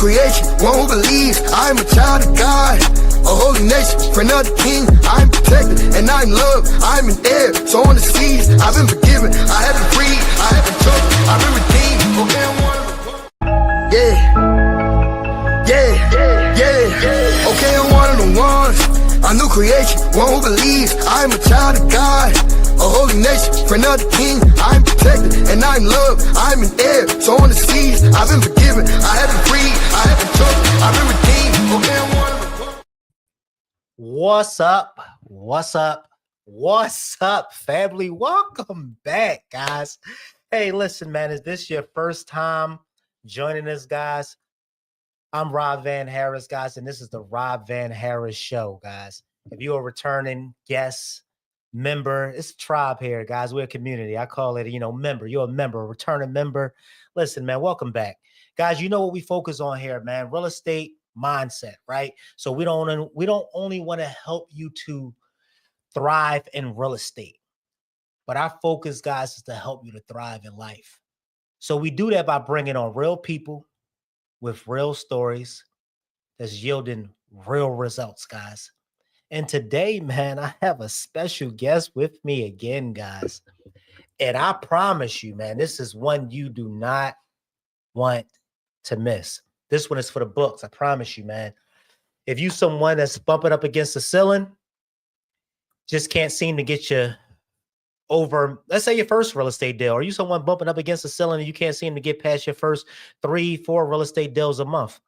creation, one who believes I'm a child of God. A holy nation, friend of the king. I'm protected and I'm loved. I'm an heir, so on the seas I've been forgiven. I have been freed, I have been chosen, I've been redeemed. Okay, I'm one of the yeah. Okay, I'm one of the ones. A new creation, one who believes I'm a child of God. A holy nation, friend of the king. I'm protected and I'm loved. I'm an heir, so on the seas I've been forgiven. I have been freed, I have been chosen, I've been redeemed. Okay, I'm one of the What's up? What's up? What's up, family? Welcome back, guys. Hey, listen, man, is this your first time joining us, guys? I'm robvanharris, guys, and this is the Rob Van Harris Show, guys. If you're a returning guest, member, it's a tribe here, guys. We're a community. I call it, member. You're a member, a returning member. Listen, man, welcome back. Guys, you know what we focus on here, man? Real estate mindset, right? So we don't only want to help you to thrive in real estate, but our focus, guys, is to help you to thrive in life. So we do that by bringing on real people with real stories that's yielding real results, guys. And today, man, I have a special guest with me again, guys. And I promise you, man, this is one you do not want to miss. This one is for the books. I promise you, man. If you someone that's bumping up against the ceiling, just can't seem to get you over, let's say your first real estate deal, or you someone bumping up against the ceiling and you can't seem to get past your first 3-4 real estate deals a month,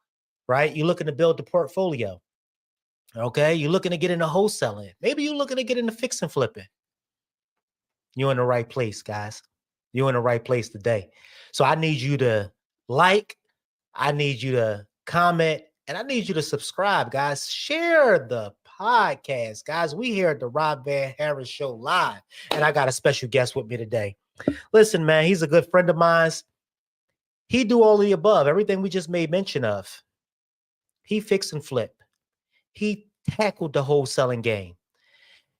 right? You're looking to build the portfolio. Okay, you're looking to get into wholesaling. Maybe you're looking to get into fix and flipping. You're in the right place, guys. You're in the right place today. So I need you to like, I need you to comment, and I need you to subscribe, guys. Share the podcast, guys. We here at the Rob Van Harris Show live, and I got a special guest with me today. Listen, man, he's a good friend of mine. He do all the above, everything we just made mention of. He fix and flip. He tackled the wholesaling game.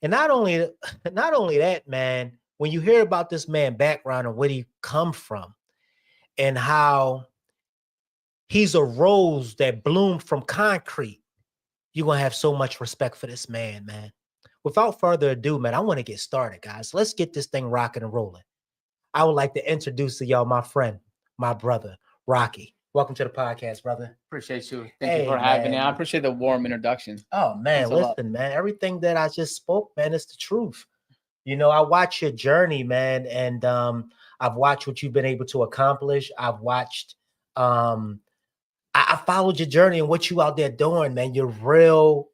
And not only that, man, when you hear about this man's background and where he come from and how he's a rose that bloomed from concrete, you're going to have so much respect for this man, man. Without further ado, man, I want to get started, guys. Let's get this thing rocking and rolling. I would like to introduce to y'all my friend, my brother, Raqi. Welcome to the podcast, brother. Appreciate you. Thank you for having me. I appreciate the warm introduction. Oh, man, listen, man, everything that I just spoke, man, is the truth. I watch your journey, man, and I've watched what you've been able to accomplish. I've watched, I followed your journey and what you out there doing, man. You're real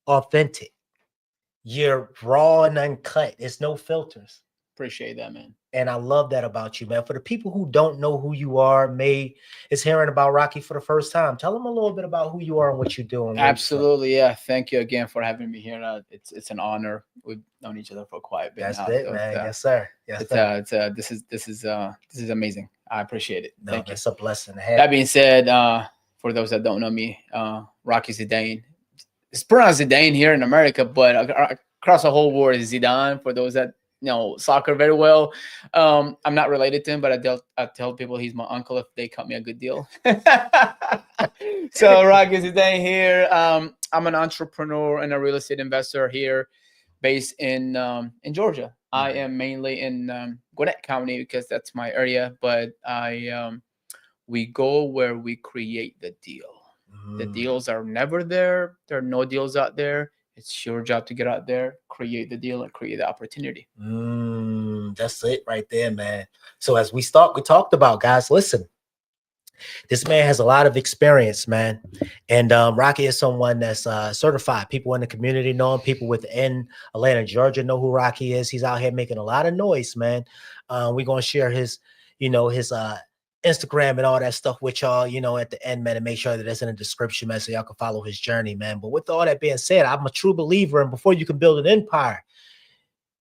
authentic. You're raw and uncut. There's no filters. Appreciate that, man. And I love that about you, man. For the people who don't know who you are, is hearing about Raqi for the first time, tell them a little bit about who you are and what you're doing. Absolutely, yeah. Thank you again for having me here. It's an honor. We've known each other for quite a bit. That's it, man. Yes, sir. Yes, sir. This is amazing. I appreciate it. Thank you. It's a blessing. That being said, for those that don't know me, Raqi Zidane. It's pronounced Zidane here in America, but across the whole world is Zidane. For those that know soccer very well, I'm not related to him, but I tell people he's my uncle if they cut me a good deal. So Raqi Zidane here. I'm an entrepreneur and a real estate investor here, based in Georgia. I am mainly in Gwinnett County because that's my area, but we go where we create the deal. The deals are never there. There are no deals out there. It's your job to get out there, create the deal, and create the opportunity. That's it right there, man. So as we talked about, guys, listen, this man has a lot of experience, man. And Raqi is someone that's certified. People in the community know him. People within Atlanta, Georgia know who Raqi is. He's out here making a lot of noise, man. We're going to share his Instagram and all that stuff with y'all, at the end, man, and make sure that it's in the description, man, so y'all can follow his journey, man. But with all that being said, I'm a true believer, and before you can build an empire,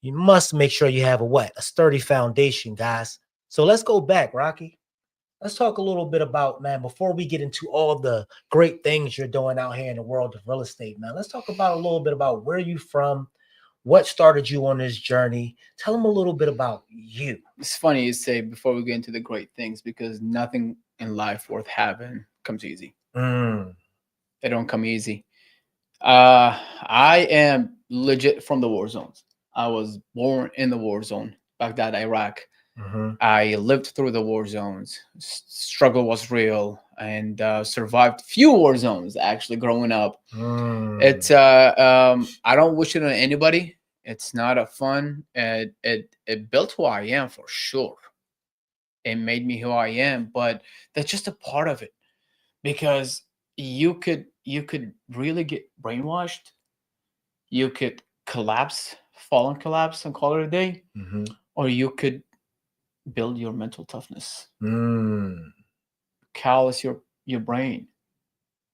you must make sure you have a sturdy foundation, guys. So let's go back, Raqi. Let's talk a little bit about, man, before we get into all the great things you're doing out here in the world of real estate, man, let's talk about a little bit about where you from, what started you on this journey. Tell them a little bit about you. It's funny you say before we get into the great things, because nothing in life worth having comes easy. Mm. It don't come easy. I am legit from the war zones. I was born in the war zone, Baghdad, Iraq. Mm-hmm. I lived through the war zones. Struggle was real, and survived few war zones actually growing up. It's I don't wish it on anybody. It's not a fun. It built who I am for sure. It made me who I am, but that's just a part of it, because you could really get brainwashed. You could collapse, fall and collapse, and call it a day, Mm-hmm. or you could build your mental toughness, Mm. callous your brain.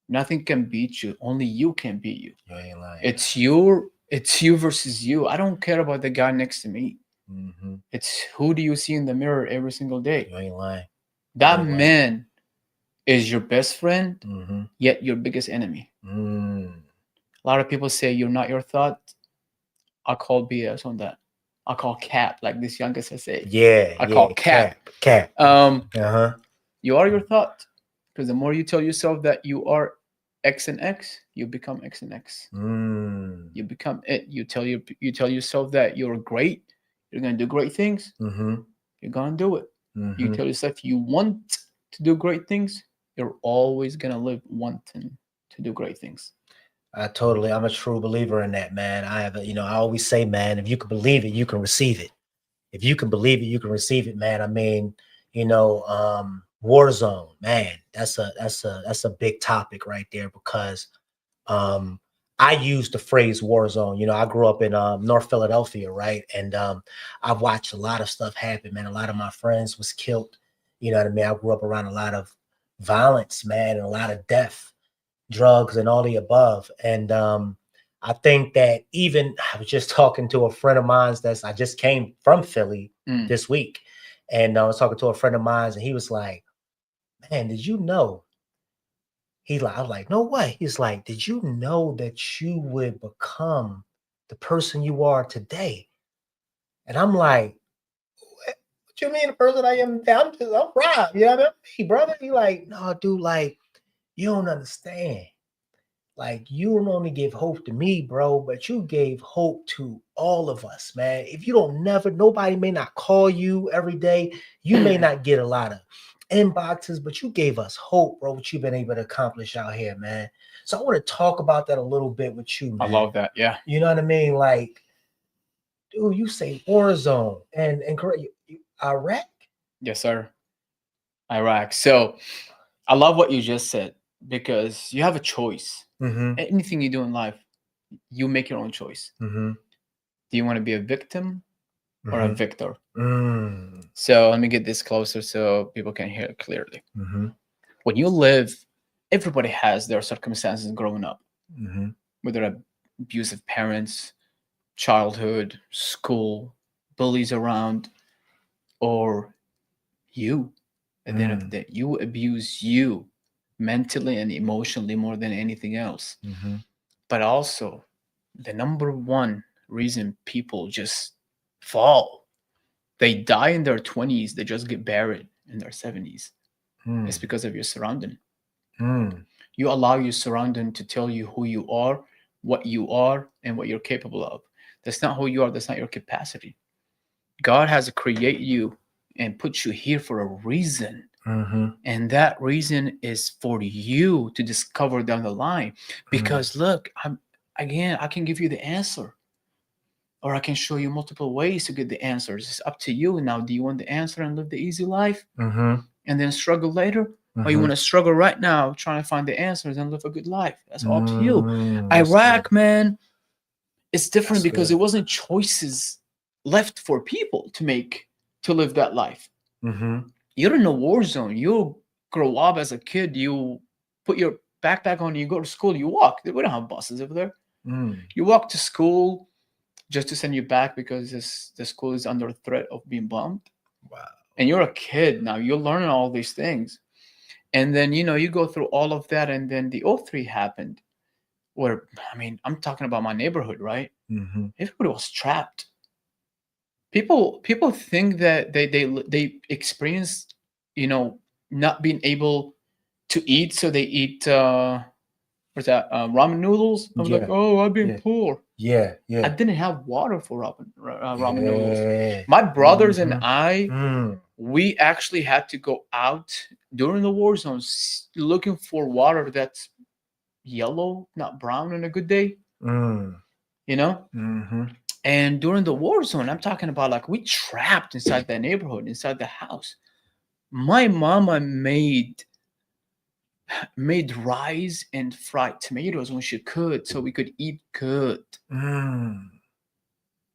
Nothing can beat you. Only you can beat you. You ain't lying. It's you versus you. I don't care about the guy next to me. Mm-hmm. It's who do you see in the mirror every single day. You ain't lying. That ain't lying. man is your best friend, Mm-hmm. yet your biggest enemy. Mm. A lot of people say you're not your thought. I call BS on that. I call cap, like this youngest I say. Yeah. I call cap. Cap. Uh-huh. You are your thought, because the more you tell yourself that you are X and X, you become X and X. Mm. You become it. You tell yourself that you're great. You're gonna do great things. Mm-hmm. You're gonna do it. Mm-hmm. You tell yourself you want to do great things. You're always gonna live wanting to do great things. I'm a true believer in that, man. I always say, man, if you can believe it, you can receive it. If you can believe it, you can receive it, man. I mean, Warzone, man, that's a big topic right there, because I use the phrase war zone. I grew up in North Philadelphia, right? And I've watched a lot of stuff happen, man. A lot of my friends was killed. You know what I mean? I grew up around a lot of violence, man, and a lot of death, drugs, and all the above. And I think that I was just talking to a friend of mine I just came from Philly this week. And I was talking to a friend of mine, and he was like, man, did you know? I was like, no way. He's like, did you know that you would become the person you are today? And I'm like, what you mean the person I am? I'm Rob. You know what I mean, brother? He like, no, dude, like, you don't understand. Like, you don't only give hope to me, bro, but you gave hope to all of us, man. If you nobody may not call you every day. You may not get a lot of inboxes, but you gave us hope, bro, what you've been able to accomplish out here, man. So I want to talk about that a little bit with you, man. I love that. Yeah. You know what I mean? Like, dude, you say war zone and Iraq? Yes, sir. Iraq. So I love what you just said, because you have a choice. Mm-hmm. Anything you do in life, you make your own choice. Mm-hmm. Do you want to be a victim or a victor? Mm-hmm. So let me get this closer so people can hear it clearly. Mm-hmm. When you live, everybody has their circumstances growing up, whether abusive parents, childhood, school, bullies around, or you. At the end of the day, you abuse you mentally and emotionally more than anything else. Mm-hmm. But also, the number one reason people just fall, they die in their 20s, they just get buried in their 70s. It's because of your surrounding. You allow your surrounding to tell you who you are, and what you're capable of. That's not who you are. That's not your capacity. God has created you and put you here for a reason. And that reason is for you to discover down the line. Because look, I can give you the answer, or I can show you multiple ways to get the answers. It's up to you. Now, do you want the answer and live the easy life and then struggle later? Or you want to struggle right now trying to find the answers and live a good life? That's all up to you. Iraq, man, it's different because it wasn't choices left for people to make to live that life. You're in a war zone. You grow up as a kid. You put your backpack on. You go to school. You walk. We don't have buses over there. You walk to school just to send you back because the school is under threat of being bombed. Wow. And you're a kid now. You're learning all these things. And then, you go through all of that. And then the 03 happened where, I'm talking about my neighborhood, right? Everybody was trapped. People think that they experienced, not being able to eat, so they eat what's that, ramen noodles. I was like, Yeah. oh, I've been Yeah. poor. Yeah. I Yeah. didn't have water for ramen noodles. Yeah. My brothers and Mhm. I, Mm. we actually had to go out during the war zones looking for water that's yellow, not brown, on a good day, Mm. you know. Mm-hmm. And during the war zone, I'm talking about like we trapped inside the neighborhood, inside the house. My mama made rice and fried tomatoes when she could, so we could eat good. Mm.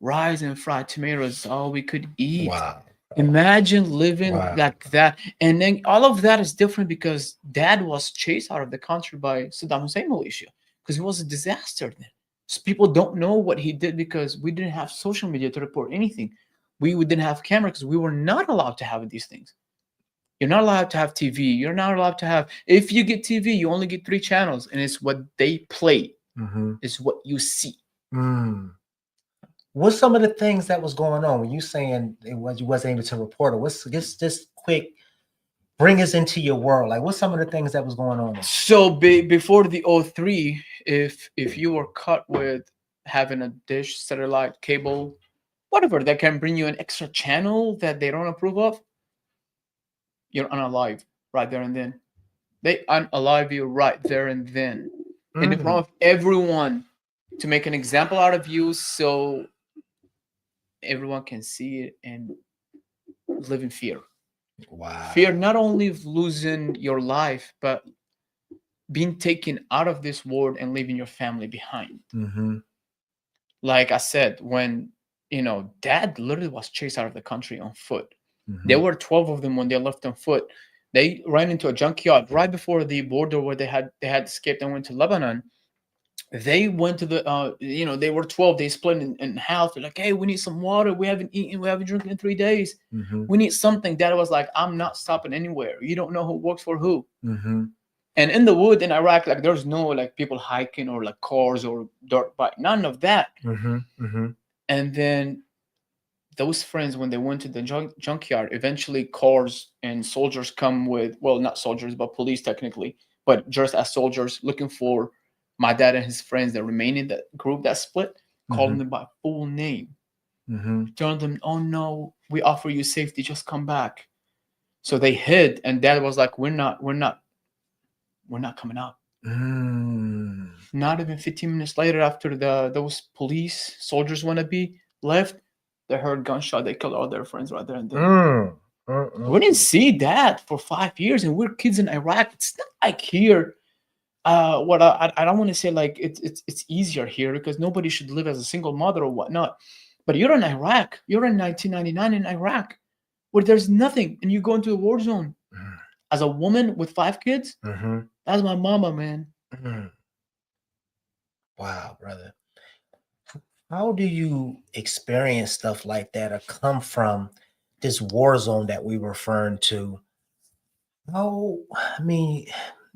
Rice and fried tomatoes is all we could eat. Wow. Imagine living Wow. like that. And then all of that is different because dad was chased out of the country by Saddam Hussein militia because it was a disaster then. So people don't know what he did because we didn't have social media to report anything. We didn't have camera because we were not allowed to have these things. You're not allowed to have TV. You're not allowed to have, if you get TV, you only get 3 channels, and it's what they play, Mm-hmm. it's what you see. Mm. What's some of the things that was going on when you saying it was you wasn't able to report it? What's just quick, bring us into your world. Like what's some of the things that was going on? So before the '03, if you were caught with having a dish, satellite, cable, whatever that can bring you an extra channel that they don't approve of, you're unalive right there and then. They unalive you right there and then in the front of everyone to make an example out of you, so everyone can see it and live in fear. Wow. Fear not only of losing your life, but being taken out of this world and leaving your family behind. Mm-hmm. Like I said, when dad literally was chased out of the country on foot. Mm-hmm. There were 12 of them when they left on foot. They ran into a junkyard right before the border where they had escaped and went to Lebanon. They went to the they were 12. They split in half. They're like, hey, we need some water. We haven't eaten, we haven't drinking in 3 days. Mm-hmm. We need something. Dad was like, I'm not stopping anywhere. You don't know who works for who. Mm-hmm. And in the wood in Iraq, like there's no like people hiking or like cars or dirt bike, none of that. Mm-hmm. Mm-hmm. And then those friends, when they went to the junkyard, eventually cars and soldiers come with, well, not soldiers, but police technically, but just as soldiers looking for my dad and his friends that remain in that group that split, calling them by full name, telling them, oh no, we offer you safety, just come back. So they hid, and dad was like, we're not coming out. Not even 15 minutes later, after those police soldiers wannabe left, they heard gunshot. They killed all their friends right there and then. We didn't see that for 5 years, and we're kids in Iraq. It's not like here. What I don't want to say like it's easier here because nobody should live as a single mother or whatnot. But you're in Iraq. You're in 1999 in Iraq, where there's nothing, and you go into a war zone as a woman with 5 kids. That's my mama, man. Wow, brother. How do you experience stuff like that or come from this war zone that we were referring to? How, I mean,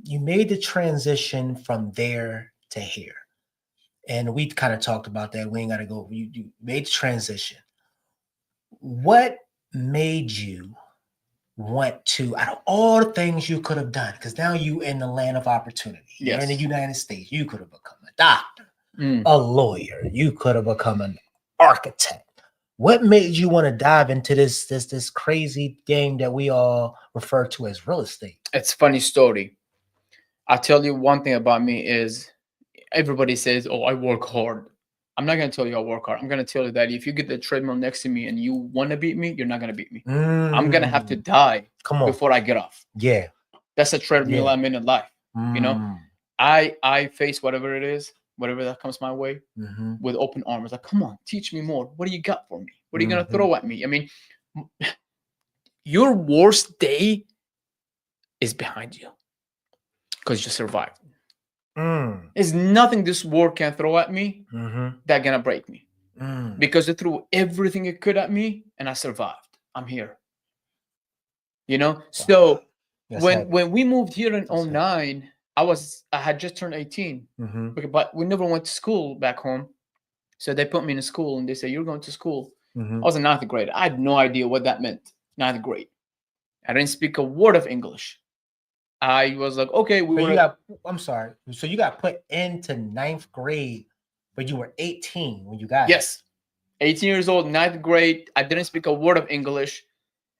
you made the transition from there to here. And we kind of talked about that. We ain't got to go. You made the transition. What made you want to, out of all the things you could have done, because now you in the land of opportunity. Yes. You're in the United States. You could have become a doctor, a lawyer. You could have become an architect. What made you want to dive into this crazy game that we all refer to as real estate? It's a funny story. I'll tell you one thing about me is everybody says, oh, I work hard. I'm not going to tell you I work hard. I'm going to tell you that if you get the treadmill next to me and you want to beat me, you're not going to beat me. I'm going to have to die before I get off. Yeah. That's a treadmill I'm in life. You know, I face whatever it is, whatever that comes my way with open arms. Like, come on, teach me more. What do you got for me? What are you going to throw at me? I mean, your worst day is behind you because you survived. There's nothing this war can throw at me that gonna break me because it threw everything it could at me and I survived. I'm here. You know, wow. So when we moved here in 2009, I had just turned 18, but we never went to school back home. So they put me in a school and they say, you're going to school. I was in 9th grade. I had no idea what that meant. 9th grade. I didn't speak a word of English. I was like, okay, we So were. you got, I'm sorry. So you got put into 9th grade, but you were 18 when you got it. Yes, 18 years old, 9th grade. I didn't speak a word of English.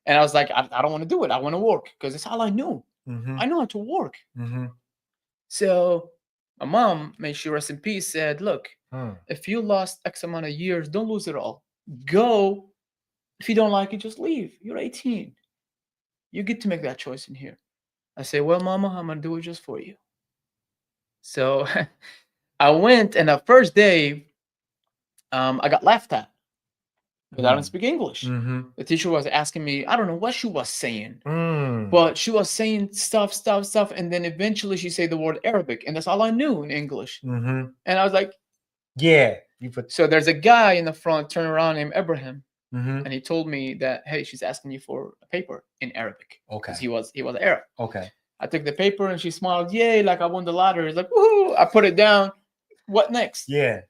And I was like, I don't want to do it. I want to work because that's all I knew. Mm-hmm. I know how to work. Mm-hmm. So my mom, may she rest in peace, said, look, Hmm. if you lost X amount of years, don't lose it all. Go. If you don't like it, just leave. You're 18. You get to make that choice in here. I say, well, mama, I'm going to do it just for you. So I went, and the first day, I got laughed at because I don't speak English. Mm-hmm. The teacher was asking me, I don't know what she was saying, Mm. but she was saying stuff, and then eventually she said the word Arabic, and that's all I knew in English. Mm-hmm. And I was like, Yeah. You put. so there's a guy in the front, turn around, named Abraham, Mm-hmm. and he told me that, hey, she's asking you for a paper in Arabic. Okay. Because he was Arab. Okay. I took the paper and she smiled, yay, like I won the lottery. It's like, woohoo! I put it down. What next? Yeah.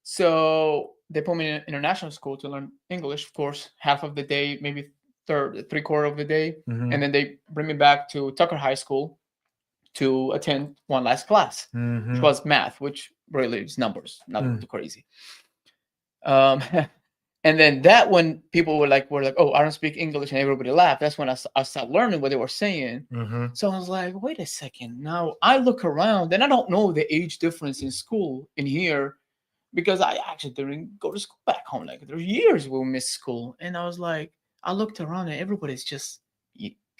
So they put me in an international school to learn English, of course, half of the day, maybe three-quarter of the day. Mm-hmm. And then they bring me back to Tucker High School to attend one last class, Mm-hmm. which was math, which really is numbers, nothing Mm. too crazy. And then that when people were like, oh, I don't speak English, and everybody laughed. That's when I started learning what they were saying. Mm-hmm. So I was like, wait a second. Now I look around, and I don't know the age difference in school in here because I actually didn't go to school back home. Like there's years we missed school, and I was like, I looked around, and everybody's just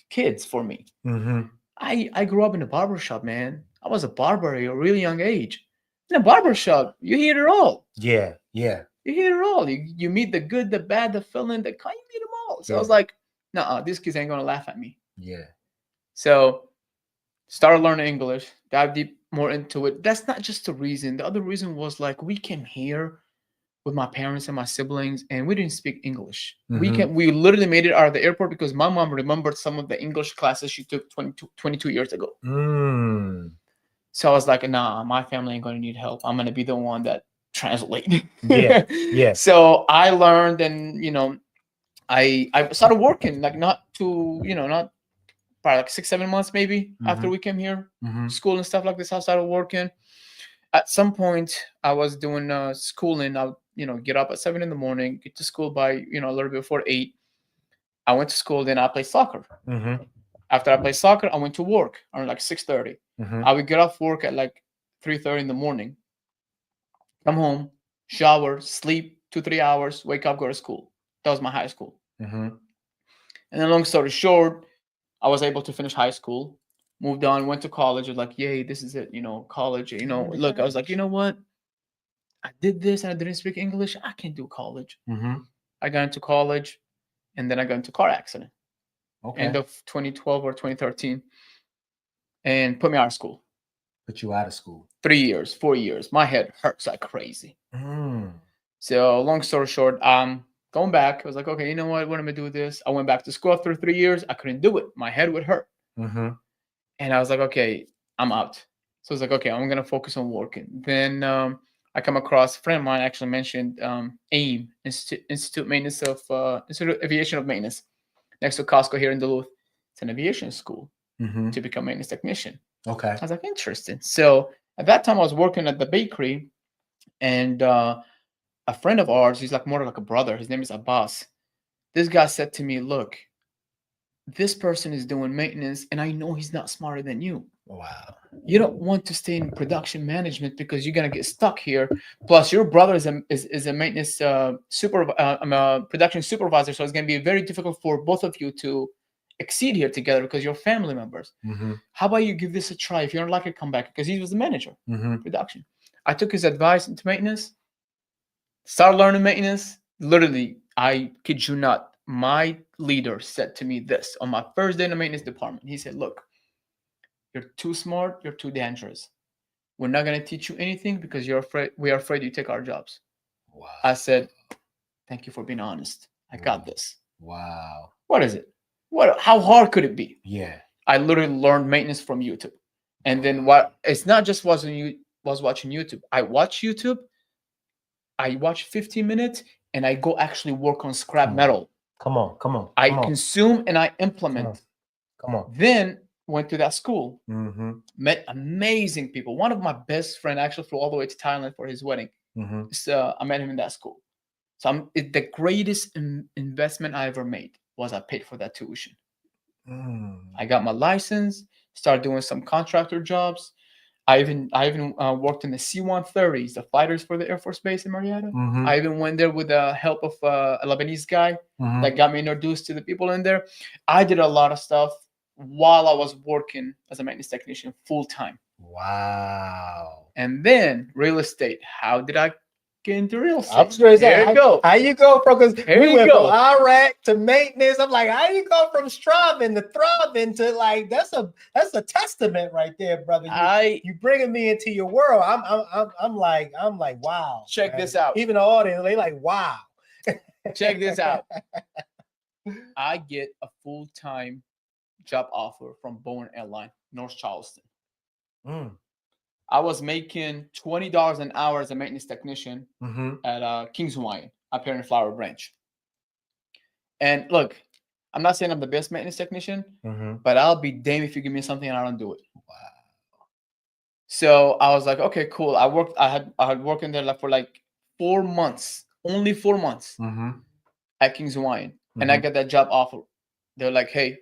kids for me. Mm-hmm. I grew up in a barber shop, man. I was a barber at a really young age. In a barber shop, you hear it all. Yeah. Yeah. You hear it all. You meet the good, the bad, the villain, the kind. You meet them all. So I was Yeah. like, nah, these kids ain't gonna laugh at me. Yeah. So started learning English, dive deep more into it. That's not just the reason. The other reason was like we came here with my parents and my siblings, and we didn't speak English. Mhm. We literally made it out of the airport because my mom remembered some of the English classes she took 22 years ago. Mm. So I was like, nah, my family ain't gonna need help. I'm gonna be the one that translate. Yeah. Yeah. So I learned, and I started working like not probably like 6-7 months maybe after Mhm. we came here, Mhm. school and stuff like this. I started working. At some point, I was doing schooling. I would get up at 7 in the morning, get to school by a little bit before 8. I went to school, then I played soccer. Mhm. After I played soccer, I went to work around like 6:30. Mhm. I would get off work at like 3:30 in the morning, come home, shower, sleep 2-3 hours, wake up, go to school. That was my high school. Mhm. And then, long story short, I was able to finish high school, moved on, went to college. I was like, yay, this is it, college. Look, I was like, you know what? I did this and I didn't speak English. I can do college. Mhm. I got into college, and then I got into a car accident, end Okay. of 2012 or 2013, and put me out of school. Put you out of school. 3 years, 4 years. My head hurts like crazy. Mm. So long story short, going back, I was like, okay, you know what am I gonna do with this? I went back to school after 3 years. I couldn't do it. My head would hurt. Mhm. And I was like, okay, I'm out. So I was like, okay, I'm gonna focus on working. Then I come across a friend of mine actually mentioned AIM, Institute Maintenance of Institute of Aviation of Maintenance, next to Costco here in Duluth. It's an aviation school Mhm. to become maintenance technician. Okay. I was like, interesting. So at that time, I was working at the bakery, and a friend of ours, he's like more like a brother. His name is Abbas. This guy said to me, look, this person is doing maintenance, and I know he's not smarter than you. Wow. You don't want to stay in production management because you're gonna get stuck here. Plus, your brother is a maintenance I'm a production supervisor, so it's gonna be very difficult for both of you to exceed here together because you're family members. Mhm. How about you give this a try? If you don't like it, come back, because he was the manager, Mhm. production. I took his advice into maintenance, started learning maintenance. Literally, I kid you not, my leader said to me this on my first day in the maintenance department. He said, look, you're too smart, you're too dangerous. We're not going to teach you anything because we are afraid you take our jobs. Wow. I said, thank you for being honest. I got this. Wow. What is it? How hard could it be? Yeah. I literally learned maintenance from YouTube. And then it's not just was watching YouTube. I watch YouTube, I watch 15 minutes, and I go actually work on scrap metal. Come on. I consume and I implement. Come on. Then went to that school, met amazing people. One of my best friend actually flew all the way to Thailand for his wedding. So I met him in that school. So the greatest investment I ever made was I paid for that tuition. I got my license, started doing some contractor jobs. I even worked in the C-130s, the fighters for the Air Force Base in Marietta. I even went there with the help of a Lebanese guy that got me introduced to the people in there. I did a lot of stuff while I was working as a maintenance technician full time. Wow. And then real estate. How did I get into real estate? I'm sure There you go. How you go from, because Here we you went go. from Iraq to maintenance. I'm like, how you go from striving to throbbing to like, that's a testament right there, brother. You bringing me into your world. I'm like, wow. Check man. this out. Even the audience, they like, wow. Check this out. I get a full-time job offer from Boeing Airline, North Charleston. I was making $20 an hour as a maintenance technician at King's Hawaiian up here in Flower Branch. And look, I'm not saying I'm the best maintenance technician, but I'll be damned if you give me something and I don't do it. Wow. So I was like, okay, cool. I had worked in there for like 4 months, only 4 months at King's Hawaiian, and I got that job offer. They're like, hey,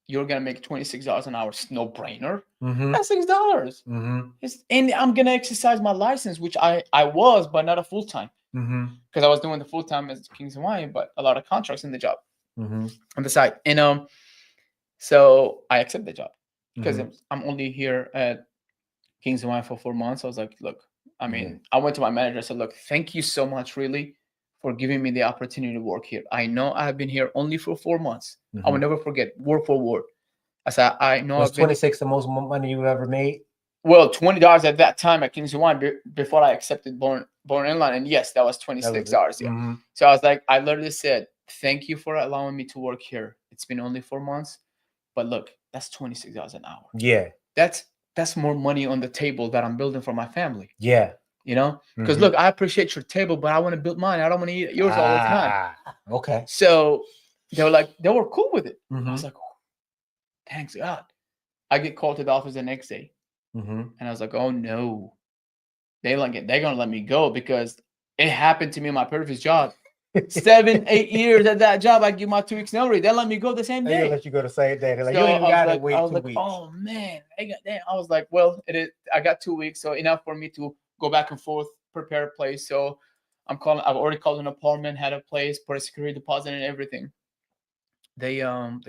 you're gonna make $26 an hour. It's no brainer. That's $6. And I'm gonna exercise my license, which I was, but not a full time. Because I was doing the full time as King's Hawaiian, but a lot of contracts in the job on the side. And so I accepted the job because I'm only here at King's Hawaiian for 4 months. I was like, look, I mean, I went to my manager. I said, look, thank you so much, really, for giving me the opportunity to work here. I know I have been here only for 4 months. I will never forget, word for word. I said, I know. Was 26 the most money you ever made? Well, $20 at that time at King's Hawaiian before I accepted Boeing Airline, and yes, that was $26. Yeah. So I was like, I literally said, thank you for allowing me to work here. It's been only 4 months, but look, that's $26 an hour. Yeah, that's more money on the table that I'm building for my family. Yeah. You know, because look, I appreciate your table, but I want to build mine. I don't want to eat yours all the time. Okay. So they were cool with it. I was like, oh, thanks God. I get called to the office the next day, and I was like, oh no, they're gonna let me go because it happened to me in my previous job. 7-8 years at that job, I give my 2 weeks notice. They let me go the same day. They let you go the same day. They're like, So you ain't got to I wait was 2 like, weeks. oh man, I was like, well, it is. I got 2 weeks, so enough for me to go back and forth, prepare a place. So I've already called an apartment, had a place, put a security deposit and everything. They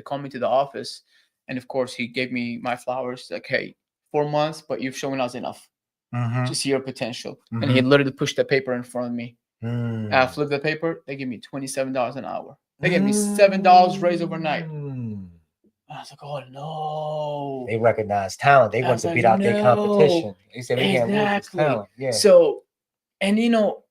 called me to the office, and of course he gave me my flowers. Like, hey, 4 months, but you've shown us enough to see your potential. And he literally pushed the paper in front of me. I flipped the paper. They gave me $27 an hour. They gave me $7 raise overnight. I was like, oh no. They recognize talent. They want to beat out their competition. They said we can't lose this talent. Yeah. So, and you know,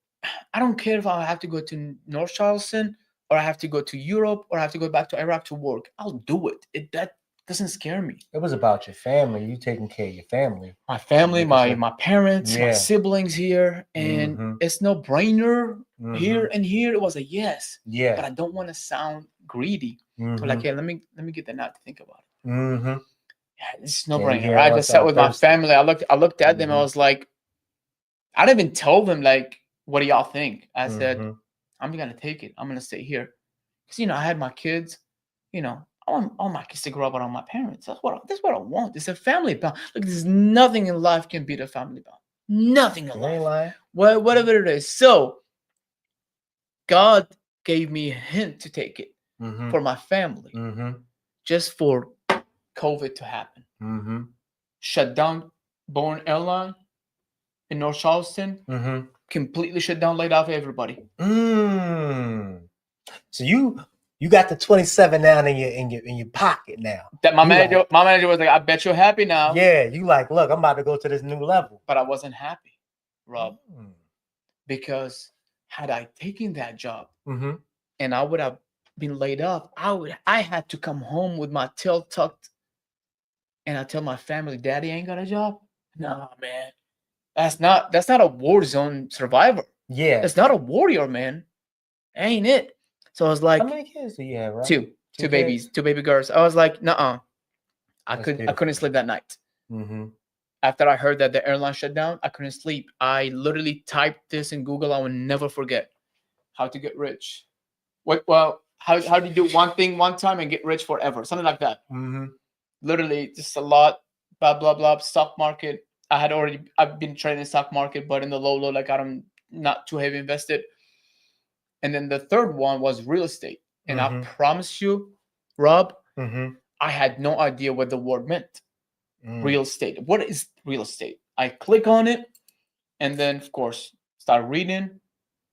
I don't care if I have to go to North Charleston or I have to go to Europe or I have to go back to Iraq to work. I'll do it. That doesn't scare me. It was about your family. You taking care of your family. My family, my parents, my siblings here. And it's no brainer here and here. It was a yes. Yeah. But I don't want to sound greedy. Like, hey, let me get the night to think about it. Yeah, it's no brainer. I just sat with my family. I looked at them. I was like, I didn't even tell them like, what do y'all think? I said, I'm gonna take it. I'm gonna stay here. Because I had my kids, I want all my kids to grow up around my parents. That's what I want. It's a family bond. Look, there's nothing in life can beat a family bond. Nothing in life. Well, whatever it is. So God gave me a hint to take it for my family. Just for COVID to happen. Shut down Boeing Airline in North Charleston. Completely shut down, laid off everybody. So you got the 27 now in your pocket now. That my manager was like, I bet you're happy now. Yeah, you like, look, I'm about to go to this new level. But I wasn't happy, Rob, because had I taken that job and I would have been laid off, I had to come home with my tail tucked, and I tell my family, Daddy ain't got a job. No, man, that's not a war zone survivor. Yeah, that's not a warrior, man. Ain't it? So I was like, how many kids do you have, right? Two babies, 2 baby girls. I was like, nuh-uh. I That's couldn't sleep that night. Mm-hmm. After I heard that the airline shut down, I couldn't sleep. I literally typed this in Google. I will never forget. How to get rich. How do you do one thing one time and get rich forever? Something like that. Mm-hmm. Literally just a lot, blah, blah, blah. Stock market. I've been trading the stock market, but in the low, like I'm not too heavy invested. And then the third one was real estate. And I promise you, Rob, I had no idea what the word meant. Real estate. What is real estate? I click on it and then, of course, start reading.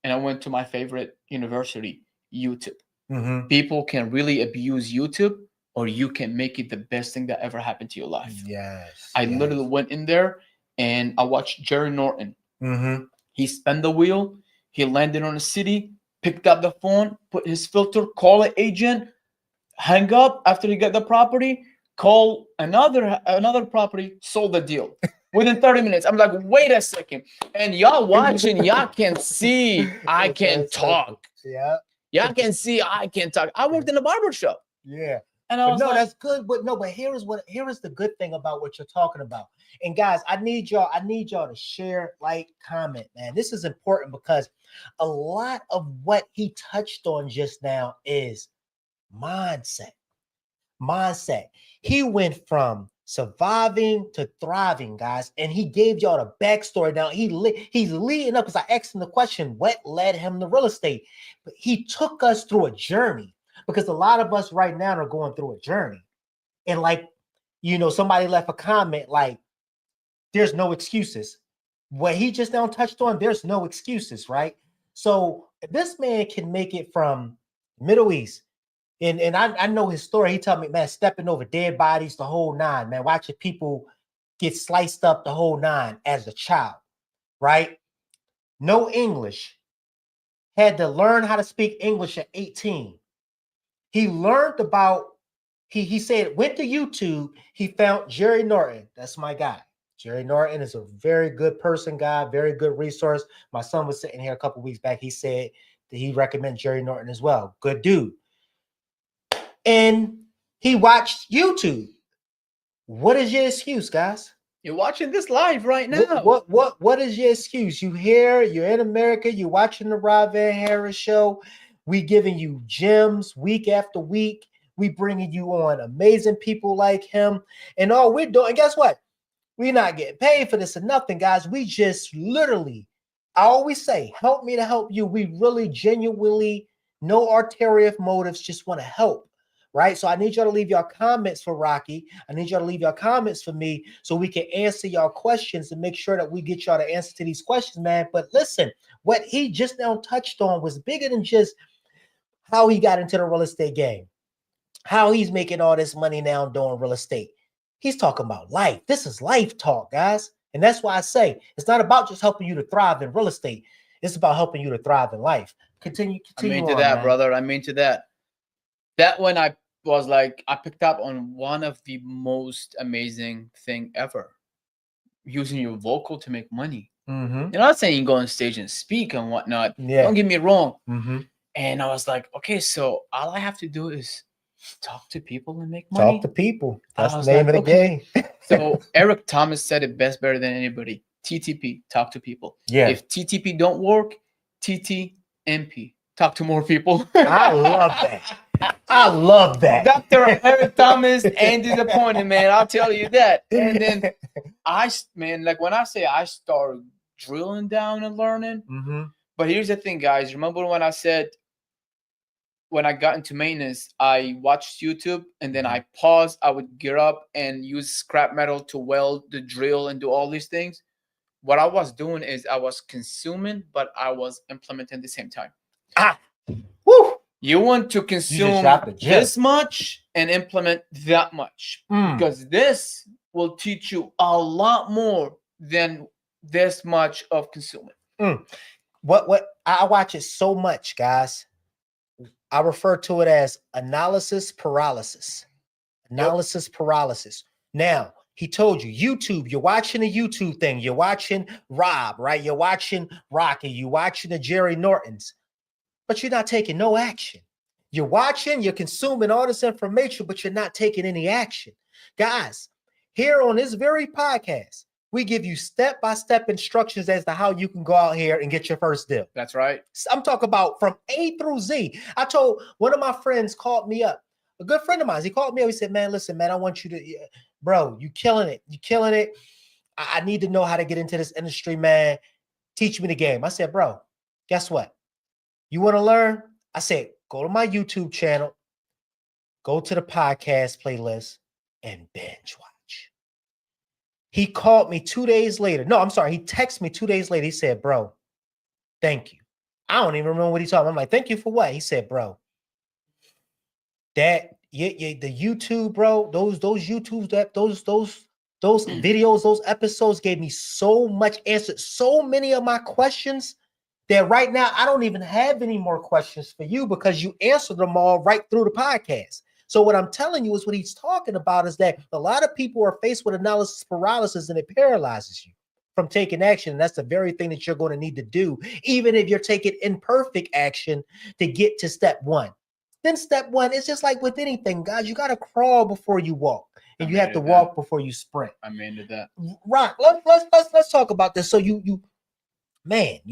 And I went to my favorite university, YouTube. People can really abuse YouTube, or you can make it the best thing that ever happened to your life. Yes. I literally went in there and I watched Jerry Norton. He spun the wheel. He landed on a city, picked up the phone, put his filter, call an agent, hang up after he got the property, call another property, sold the deal within 30 minutes. I'm like, wait a second. And y'all watching, y'all can see I can talk. Yeah. Y'all can see I can talk. I worked in a barber shop. Yeah. And I was no, like, that's good. But here is the good thing about what you're talking about. And guys, I need y'all to share, like, comment, man. This is important because a lot of what he touched on just now is mindset. He went from surviving to thriving, guys, and he gave y'all the backstory. Now he's leading up, because I asked him the question, what led him to real estate? But he took us through a journey, because a lot of us right now are going through a journey. And like, somebody left a comment like, there's no excuses. What he just now touched on, there's no excuses, right? So if this man can make it from Middle East, and I know his story. He told me, man, stepping over dead bodies, the whole nine, man, watching people get sliced up, the whole nine as a child, right? No English. Had to learn how to speak English at 18. He learned about, he said, went to YouTube. He found Jerry Norton. That's my guy. Jerry Norton is a very good person, guy, very good resource. My son was sitting here a couple weeks back. He said that he recommends Jerry Norton as well. Good dude. And he watched YouTube. What is your excuse, guys? You're watching this live right now. What is your excuse? You're in America, you're watching the Rob Van Harris show. We giving you gems week after week. We bringing you on amazing people like him. And all we're doing, guess what? We're not getting paid for this or nothing, guys. We just literally, I always say, help me to help you. We really genuinely, no ulterior motives, just want to help. Right? So I need y'all to leave your comments for Raqi. I need y'all to leave your comments for me so we can answer y'all questions and make sure that we get y'all the answer to these questions, man. But listen, what he just now touched on was bigger than just how he got into the real estate game, how he's making all this money now doing real estate. He's talking about life. This is life talk, guys. And that's why I say it's not about just helping you to thrive in real estate. It's about helping you to thrive in life. Continue I mean on, to that, man. brother. I mean to that. That when I was like, I picked up on one of the most amazing thing ever. Using your vocal to make money. You're not saying you go on stage and speak and whatnot. Yeah. Don't get me wrong. And I was like, okay, so all I have to do is talk to people and make money. Talk to people. That's the was name like, of the okay. game. So Eric Thomas said it better than anybody. TTP, talk to people. Yeah. If TTP don't work, TTMP, talk to more people. I love that. I love that. Dr. Eric Thomas ain't disappointed, man. I'll tell you that. And then like when I say I started drilling down and learning. But here's the thing, guys. Remember when I said when I got into maintenance, I watched YouTube and then I paused. I would get up and use scrap metal to weld the drill and do all these things. What I was doing is I was consuming, but I was implementing at the same time. Woo. You want to consume this much and implement that much because this will teach you a lot more than this much of consuming. What I watch it so much, guys. I refer to it as analysis paralysis. Analysis paralysis. Now, he told you, YouTube, you're watching a YouTube thing. You're watching Rob, right? You're watching Raqi. You're watching the Jerry Nortons. But you're not taking no action. You're watching, you're consuming all this information, but you're not taking any action. Guys, here on this very podcast, we give you step-by-step instructions as to how you can go out here and get your first deal. That's right. I'm talking about from A through Z. I told one of my friends called me up, a good friend of mine. He called me up. He said, man, listen, man, I want you to, bro, you killing it. You killing it. I need to know how to get into this industry, man. Teach me the game. I said, bro, guess what? You want to learn? I said, go to my YouTube channel, go to the podcast playlist, and binge watch. He called me 2 days later. No, I'm sorry. He texted me 2 days later. He said, bro, thank you. I don't even remember what he told me. I'm like, thank you for what? He said, bro, the YouTube, bro, those YouTube, those videos, those episodes gave me so much answer, so many of my questions that right now I don't even have any more questions for you because you answered them all right through the podcast. So what I'm telling you is what he's talking about is that a lot of people are faced with analysis paralysis and it paralyzes you from taking action. And that's the very thing that you're going to need to do, even if you're taking imperfect action to get to step one. Then step one is just like with anything, guys, you got to crawl before you walk and you have to walk before you sprint. I'm into that. Right. Let's talk about this. So you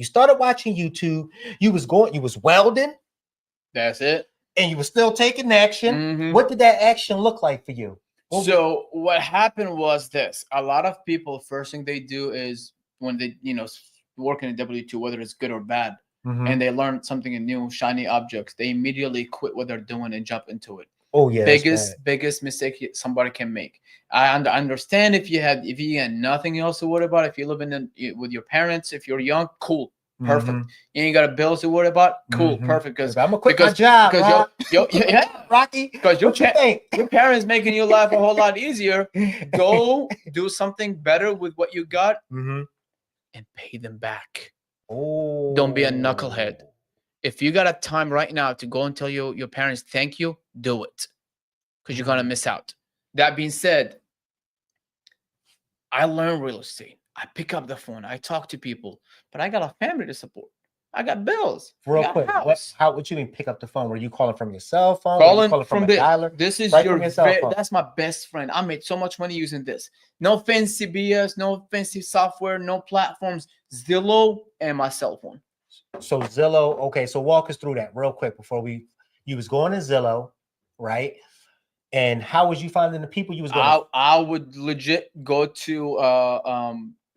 started watching YouTube, you was welding. That's it. And you were still taking action. Mm-hmm. What did that action look like for you? So what happened was this. A lot of people, first thing they do is when they, work in a W-2, whether it's good or bad, and they learn something new, shiny objects, they immediately quit what they're doing and jump into it. Oh yeah, biggest mistake somebody can make. I understand if you got nothing else to worry about, if you live with your parents, if you're young, cool. Perfect. You ain't got a bills to worry about. Cool. Perfect. Because I'm gonna quit my job. Because Raqi. Because your parents making your life a whole lot easier. Go do something better with what you got and pay them back. Oh. Don't be a knucklehead. If you got a time right now to go and tell your parents thank you, do it. Because you're gonna miss out. That being said, I learned real estate. I pick up the phone. I talk to people, but I got a family to support. I got bills. Real quick, what you mean pick up the phone? Were you calling from your cell phone? Calling from a dialer? This is right that's my best friend. I made so much money using this. No fancy BS, no fancy software, no platforms. Zillow and my cell phone. So Zillow, okay. So walk us through that real quick before you was going to Zillow, right? And how was you finding the people you was going? I would legit go to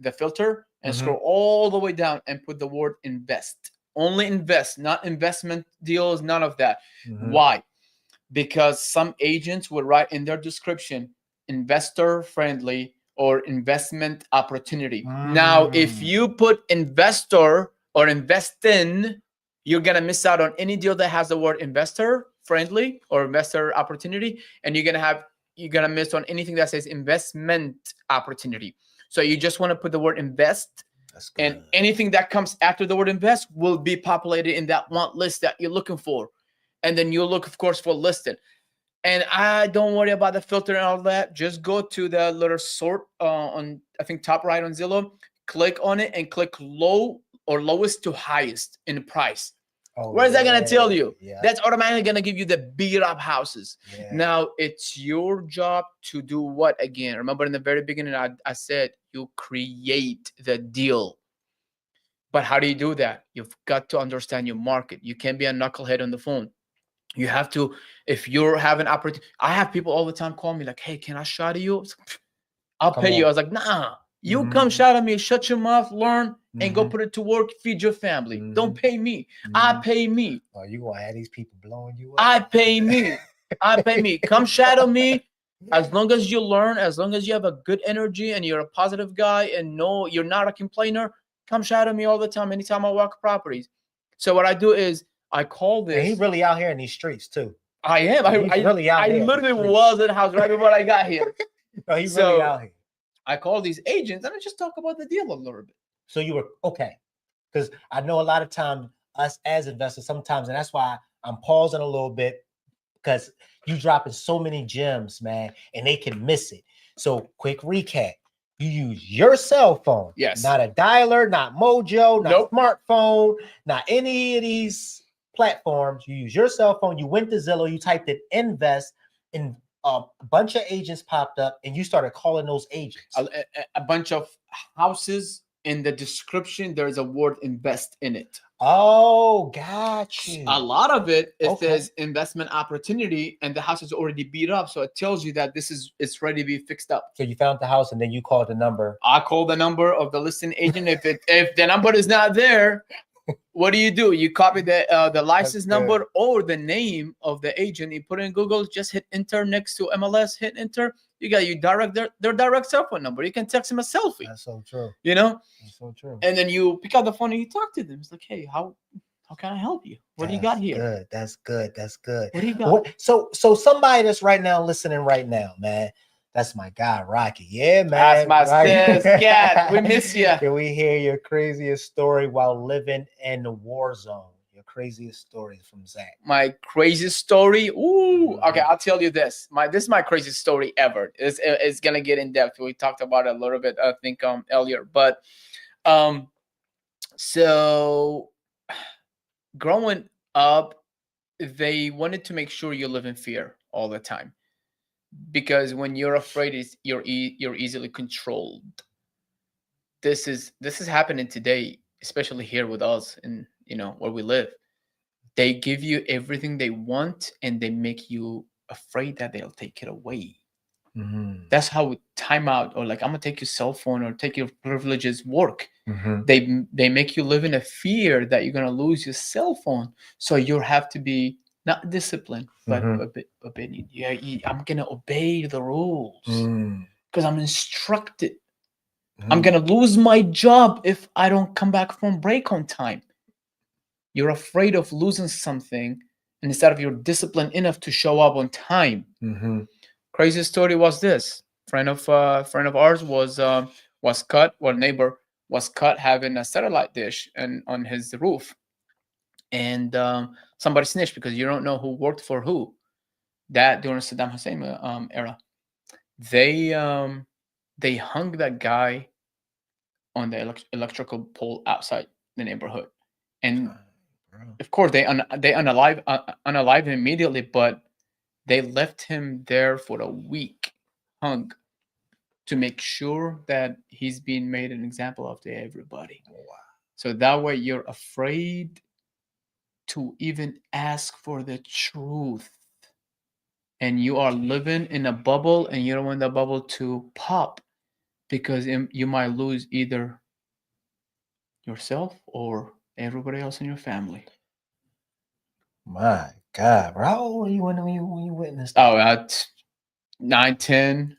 the filter and scroll all the way down and put the word invest. Only invest, not investment deals, none of that. Why? Because some agents would write in their description investor friendly or investment opportunity. Now, if you put investor or invest in, you're gonna miss out on any deal that has the word investor friendly or investor opportunity, and you're gonna miss on anything that says investment opportunity. So you just want to put the word invest, and anything that comes after the word invest will be populated in that want list that you're looking for. And then you'll look, of course, for listed. And I don't worry about the filter and all that. Just go to the little sort on, I think, top right on Zillow. Click on it and click low or lowest to highest in price. What is that going to tell you? That's automatically going to give you the beat up houses. Now, it's your job to do what again? Remember in the very beginning, I said you create the deal. But how do you do that? You've got to understand your market. You can't be a knucklehead on the phone. You have to, if you're having opportunity. I have people all the time call me like, hey, can I shadow you? I'll pay you. I was like, nah, you come shadow me, shut your mouth, learn, and go put it to work, feed your family. Don't pay me. I pay me. Oh, you gonna have these people blowing you up? I pay me. I pay me. Come shadow me. As long as you learn, as long as you have a good energy and you're a positive guy and no, you're not a complainer, come shadow me all the time, anytime I walk properties. So what I do is I call this. And he's really out here in these streets too. I am. I literally was in the house right before I got here. No, he's really out here. I call these agents and I just talk about the deal a little bit. So you were okay. Because I know a lot of times us as investors sometimes, and that's why I'm pausing a little bit, because you dropping so many gems, man, and they can miss it. So quick recap. You use your cell phone. Yes. Not a dialer, not Mojo, not smartphone, not any of these platforms. You use your cell phone. You went to Zillow. You typed in invest, and a bunch of agents popped up, and you started calling those agents. A bunch of houses. In the description, there's a word invest in it. Oh, got you. A lot of it says investment opportunity, and the house is already beat up, so it tells you that it's ready to be fixed up. So you found the house, and then you called the number. I call the number of the listing agent. If the number is not there, what do? You copy the license number or the name of the agent. You put it in Google. Just hit enter next to MLS. Hit enter. You got their direct cell phone number. You can text them a selfie. That's so true. That's so true. And then you pick up the phone and you talk to them. It's like, hey, how can I help you? What do you got here? Good. That's good. What do you got? So somebody that's right now listening right now, man. That's my guy, Raqi. Yeah, man. That's my cat. We miss you. Can we hear your craziest story while living in the war zone? Your craziest story from Zach. My craziest story? Ooh. Okay, I'll tell you this. This is my craziest story ever. It's gonna get in depth. We talked about it a little bit, I think, earlier. But so growing up, they wanted to make sure you live in fear all the time. Because when you're afraid, you're easily controlled. This is happening today, especially here with us and where we live. They give you everything they want, and they make you afraid that they'll take it away. Mm-hmm. That's how timeout, or like, I'm gonna take your cell phone or take your privileges work. Mm-hmm. They make you live in a fear that you're gonna lose your cell phone, so you have to be not disciplined, but obedient. Yeah, I'm gonna obey the rules because I'm instructed. I'm gonna lose my job if I don't come back from break on time. You're afraid of losing something, and instead of you're disciplined enough to show up on time. Mm-hmm. Crazy story was this: friend of ours was cut. Well, neighbor was cut having a satellite dish and on his roof. And somebody snitched, because you don't know who worked for who. That during Saddam Hussein era, they hung that guy on the electrical pole outside the neighborhood, and of course they unalived him immediately, but they left him there for a week, hung, to make sure that he's being made an example of to everybody. Wow! So that way you're afraid to even ask for the truth, and you are living in a bubble, and you don't want the bubble to pop, because you might lose either yourself or everybody else in your family. My God, bro, how old were you when you witnessed that? Oh, at 9, 10.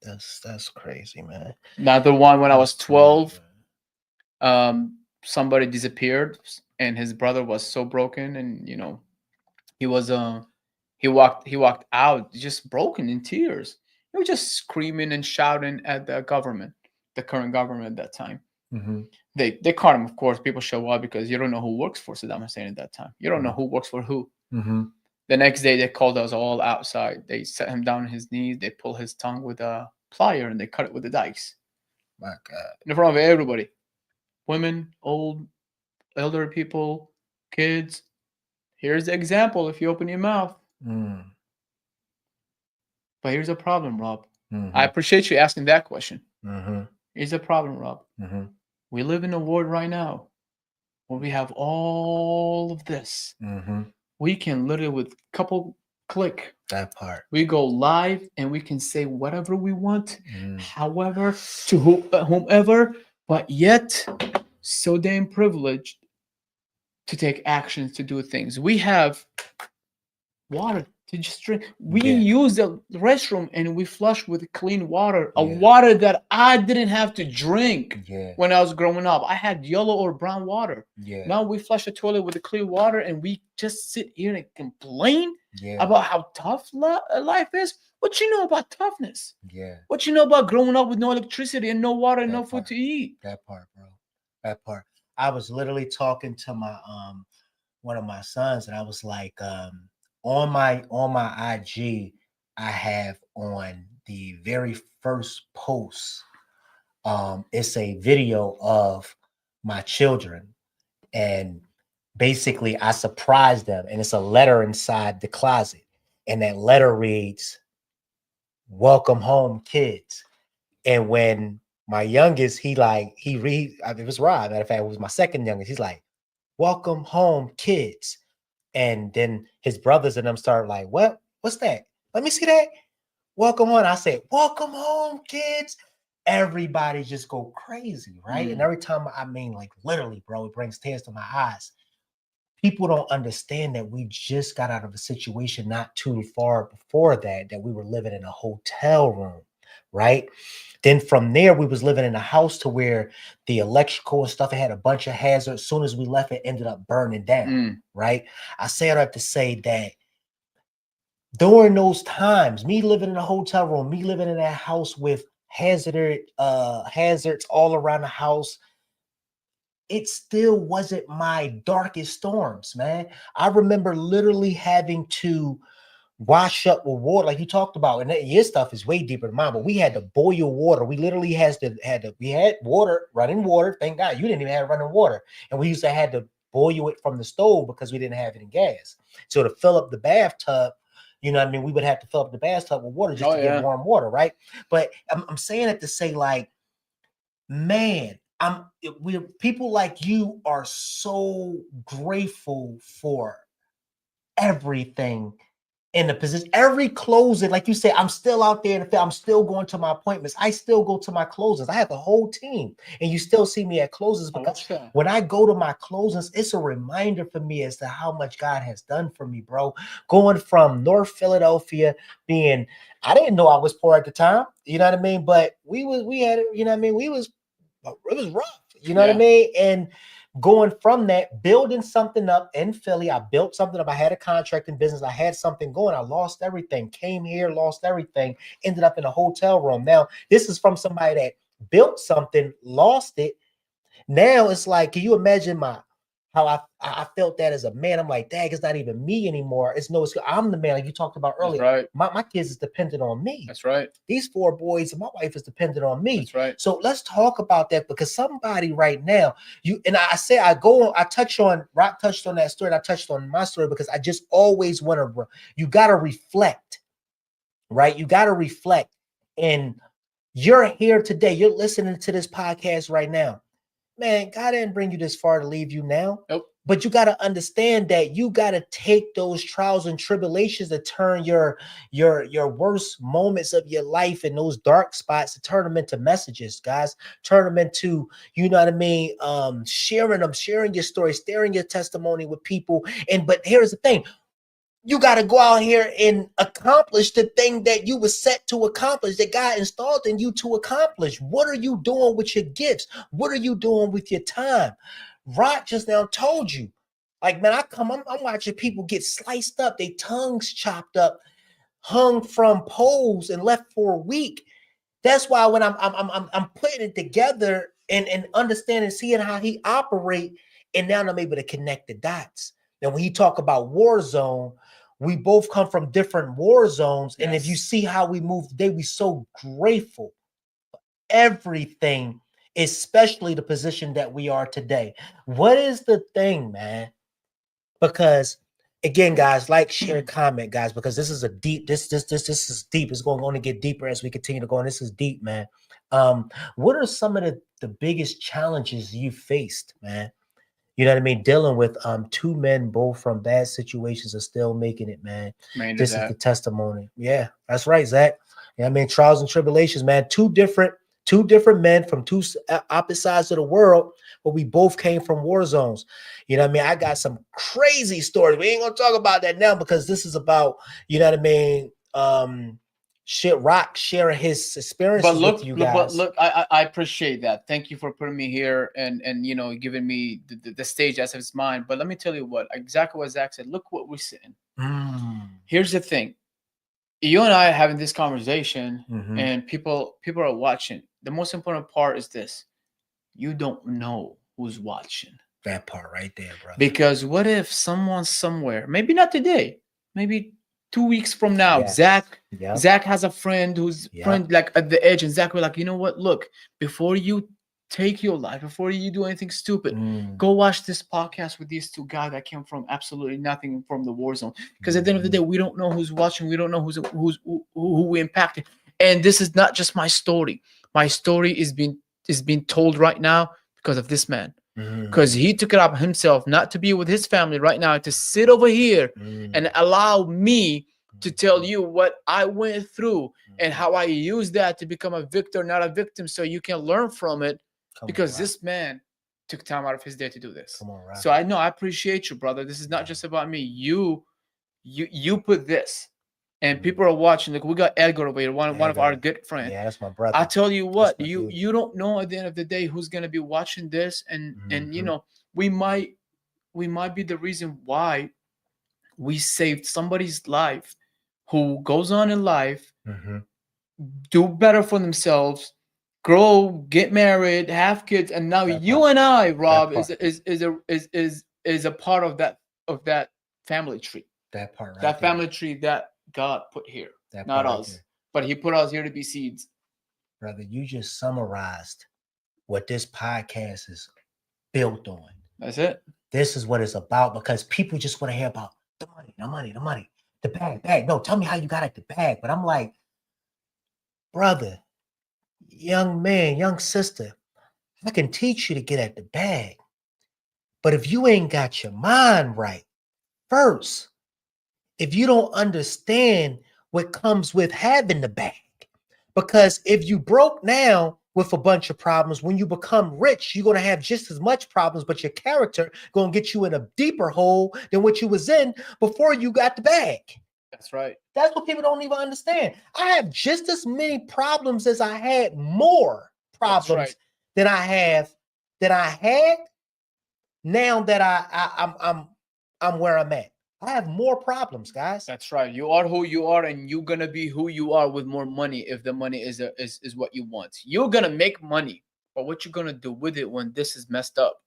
That's crazy, man. Another one when I was 12. Somebody disappeared, and his brother was so broken, and he was he walked out just broken, in tears. He was just screaming and shouting at the current government at that time. Mm-hmm. They caught him, of course. People show up because you don't know who works for Saddam Hussein at that time. You don't know who works for who. Mm-hmm. The next day they called us all outside. They set him down on his knees. They pull his tongue with a plier, and they cut it with a dice. My God! In front of everybody. Women, elderly people, kids. Here's the example if you open your mouth. But here's a problem, Rob. I appreciate you asking that question. Here's a problem, Rob. We live in a world right now where we have all of this. We can literally, with a couple click, that part, we go live and we can say whatever we want, however, to whomever, but yet so damn privileged to take actions, to do things. We have water to just drink. We use the restroom and we flush with clean water, water that I didn't have to drink when I was growing up. I had yellow or brown water. Now we flush the toilet with the clean water, and we just sit here and complain about how tough life is. What you know about toughness? What you know about growing up with no electricity and no water and no food to eat? That part, bro. That part. I was literally talking to my one of my sons, and I was like, on my IG, I have on the very first post, it's a video of my children, and basically I surprised them, and it's a letter inside the closet, and that letter reads, "Welcome home, kids." And when my youngest, he read, it was Rob, matter of fact, it was my second youngest, he's like, "Welcome home, kids." And then his brothers and them started like, what's that? Let me see that. Welcome home. I said, "Welcome home, kids." Everybody just go crazy, right? And every time, I mean, like literally, bro, it brings tears to my eyes. People don't understand that we just got out of a situation not too far before that we were living in a hotel room, right? Then from there, we was living in a house to where the electrical and stuff, it had a bunch of hazards. As soon as we left, it ended up burning down, right? I say that to say that during those times, me living in a hotel room, me living in that house with hazards all around the house, it still wasn't my darkest storms, man. I remember literally having to wash up with water, like you talked about, and your stuff is way deeper than mine. But we had to boil water. We literally we had water, running water. Thank God you didn't even have running water, and we used to had to boil it from the stove because we didn't have any gas. So to fill up the bathtub, you know what I mean, we would have to fill up the bathtub with water just to get warm water, right? But I'm saying it to say, like, man, we people like you are so grateful for everything in the position. Every closing, like you said, I'm still out there in the field. I'm still going to my appointments. I still go to my closings. I have a whole team, and you still see me at closings because when I go to my closings, it's a reminder for me as to how much God has done for me, bro. Going from North Philadelphia, I didn't know I was poor at the time, you know what I mean? But we had, you know what I mean? It was rough, you know what I mean? And going from that, building something up in Philly, I built something up. I had a contracting business. I had something going. I lost everything, came here, lost everything, ended up in a hotel room. Now, this is from somebody that built something, lost it. Now it's like, can you imagine how I felt that as a man? I'm like, dang, it's not even me anymore. I'm the man, like you talked about earlier. That's right. My kids is dependent on me. That's right. These 4 boys and my wife is dependent on me. That's right. So let's talk about that, because somebody right now, Rock touched on that story, and I touched on my story, because I just always want to, you got to reflect, right? You got to reflect. And you're here today. You're listening to this podcast right now. Man, God didn't bring you this far to leave you now. Nope. But you got to understand that you got to take those trials and tribulations to turn your worst moments of your life and those dark spots, to turn them into messages, guys. Turn them into, you know what I mean, sharing your story, sharing your testimony with people. But here's the thing. You got to go out here and accomplish the thing that you were set to accomplish, that God installed in you to accomplish. What are you doing with your gifts? What are you doing with your time? Rock just now told you, like, man, I'm watching people get sliced up, their tongues chopped up, hung from poles and left for a week. That's why when I'm putting it together and understanding, seeing how he operate, and now I'm able to connect the dots. Now, when he talk about Warzone, we both come from different war zones. Yes. And if you see how we move today, we're so grateful for everything, especially the position that we are today. What is the thing, man? Because again, guys, like, share, comment, guys, because this is a deep, this is deep. It's going to only get deeper as we continue to go. And this is deep, man. What are some of the biggest challenges you faced, man? You know what I mean? Dealing with 2 men, both from bad situations, are still making it, man. This is the testimony. Yeah, that's right, Zach. Yeah, I mean, trials and tribulations, man. Two different men from 2 opposite sides of the world, but we both came from war zones. You know what I mean? I got some crazy stories. We ain't gonna talk about that now, because this is about, you know what I mean, Rock sharing his experiences with you guys. But look, I appreciate that. Thank you for putting me here and you know, giving me the stage as if it's mine. But let me tell you exactly what Zach said. Look what we're sitting. Here's the thing. You and I are having this conversation, and people are watching. The most important part is this: you don't know who's watching. That part right there, bro. Because what if someone somewhere, maybe not today, maybe 2 weeks from now, yes. Zach has a friend who's friend like at the edge, and Zach was like, you know what? Look, before you take your life before you do anything stupid. Mm. Go watch this podcast with these two guys that came from absolutely nothing from the war zone. Because at the end of the day, we don't know who's watching. We don't know who we impacted. And this is not just my story. My story is being told right now because of this man. Because he took it up himself not to be with his family right now, to sit over here and allow me to tell you what I went through and how I use that to become a victor, not a victim, so you can learn from it. Because this man took time out of his day to do this. So I know I appreciate you, brother. This is not just about me. You put this, and people are watching. Like, we got Edgar over here, one of our good friends. Yeah, that's my brother. I tell you what, you don't know at the end of the day who's gonna be watching this, and you know, we might be the reason why we saved somebody's life who goes on in life, do better for themselves, grow, get married, have kids, and now you and I, Rob, is a part of that family tree. That part, right? That family tree that God put here, not us, but He put us here to be seeds. Brother, you just summarized what this podcast is built on. That's it. This is what it's about, because people just want to hear about the money, the bag. No, tell me how you got at the bag. But I'm like, brother, young man, young sister, I can teach you to get at the bag. But if you ain't got your mind right first, if you don't understand what comes with having the bag, because if you broke now with a bunch of problems, when you become rich, you're going to have just as much problems, but your character going to get you in a deeper hole than what you was in before you got the bag. That's right. That's what people don't even understand. I have just as many problems as I had, more problems than I had now that I'm where I'm at. I have more problems, guys. That's right. You are who you are, and you're gonna be who you are with more money if the money is what you want. You're gonna make money, but what you're gonna do with it when this is messed up?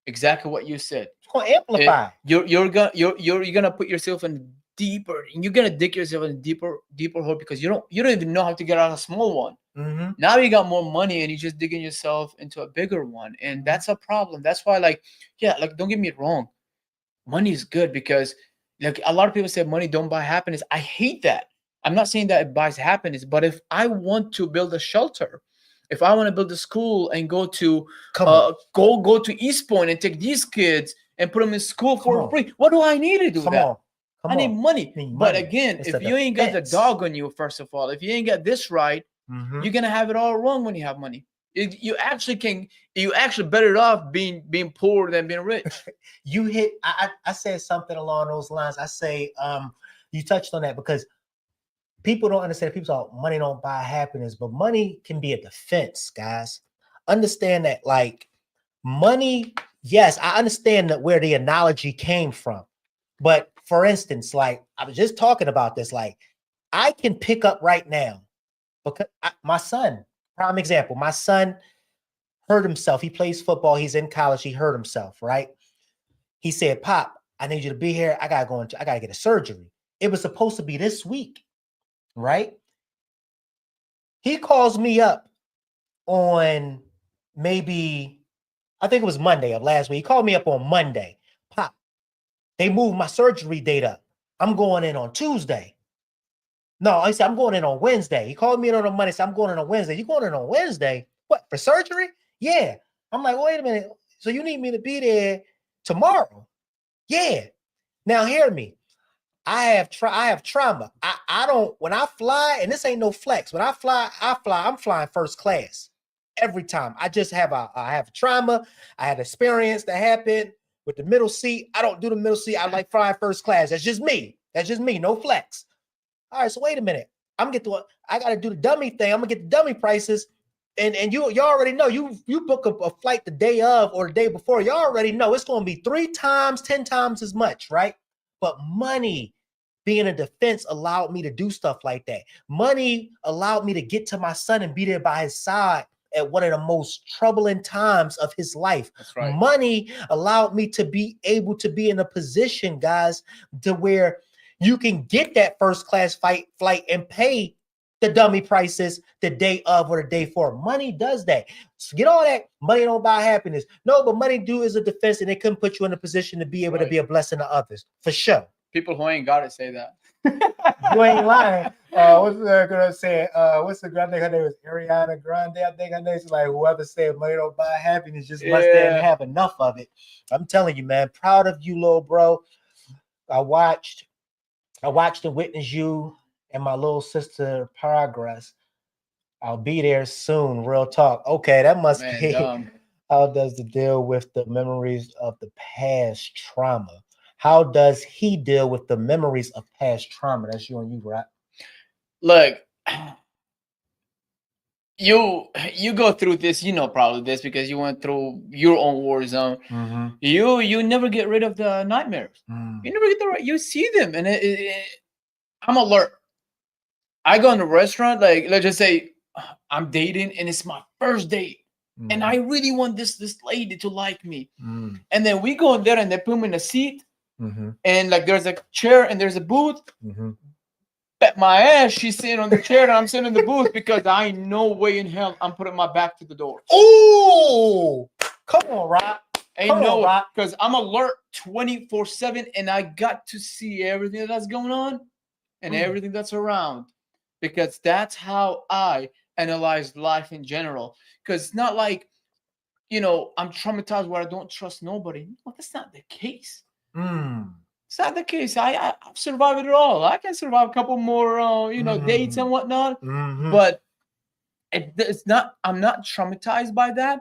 Exactly what you said. It's gonna amplify. You're gonna put yourself in deeper, and you're gonna dig yourself in a deeper hole because you don't even know how to get out of a small one. Now you got more money, and you're just digging yourself into a bigger one, and that's a problem. That's why, don't get me wrong, money is good because, like, a lot of people say money don't buy happiness. I hate that. I'm not saying that it buys happiness, but if I want to build a shelter, if I want to build a school and go to go to East Point and take these kids and put them in school for free, what do I need to do that? I need money. But again, if you ain't got the dog on you, first of all, if you ain't got this right, you're gonna have it all wrong when you have money. You actually better off being poor than being rich. I said something along those lines. I say you touched on that because people don't understand. People say money don't buy happiness, but money can be a defense, guys. Understand that, like, money, yes, I understand that where the analogy came from. But for instance, like, I was just talking about this, like, I can pick up right now because my son, prime example, my son hurt himself. He plays football. He's in college. He hurt himself, right? He said, Pop, I need you to be here. I gotta get a surgery. It was supposed to be this week, right? He calls me up on maybe, I think it was Monday of last week. He called me up on Monday. Pop, they moved my surgery date up. I'm going in on Tuesday. No, I said, I'm going in on Wednesday. He called me in on a Monday. Said, I'm going in on Wednesday. You going in on Wednesday? What, for surgery? Yeah. I'm like, wait a minute. So you need me to be there tomorrow? Yeah. Now hear me. I have trauma. I don't, when I fly, and this ain't no flex. When I fly, I'm flying first class every time. I have trauma. I had experience that happened with the middle seat. I don't do the middle seat. I like flying first class. That's just me. No flex. All right, so wait a minute. I got to do the dummy thing. I'm gonna get the dummy prices, and you already know. You book a flight the day of or the day before. You already know it's gonna be 3 times, 10 times as much, right? But money, being a defense, allowed me to do stuff like that. Money allowed me to get to my son and be there by his side at one of the most troubling times of his life. That's right. Money allowed me to be able to be in a position, guys, to where you can get that first class flight and pay the dummy prices the day of or the day for. Money does that. So get all that. Money don't buy happiness. No, but money do is a defense, and it can put you in a position to be able to be a blessing to others for sure. People who ain't got it say that. You ain't lying. What's the girl say? What's the girl? I think her name is Ariana Grande. I think her name is like whoever said money don't buy happiness, just must stand and have enough of it. I'm telling you, man, proud of you, little bro. I watched and witnessed you and my little sister progress. I'll be there soon. Real talk. Okay, that must be dumb. How does the deal with the memories of the past trauma? How does he deal with the memories of past trauma? That's you and you, right? Look, you go through this, you know, probably this because you went through your own war zone. Mm-hmm. You never get rid of the nightmares. You never get the right. You see them, and I'm alert. I go in a restaurant, like let's just say I'm dating, and it's my first date, and I really want this lady to like me, and then we go in there, and they put me in a seat, and like there's a chair and there's a booth. Bet my ass she's sitting on the chair and I'm sitting in the booth because I no way in hell I'm putting my back to the door. Oh, come on, Rock. Ain't no, because I'm alert 24/7 and I got to see everything that's going on and everything that's around, because that's how I analyze life in general. Because it's not like, you know, I'm traumatized where I don't trust nobody. No, that's not the case. It's not the case. I've survived it all. I can survive a couple more, dates and whatnot. But it's not. I'm not traumatized by that,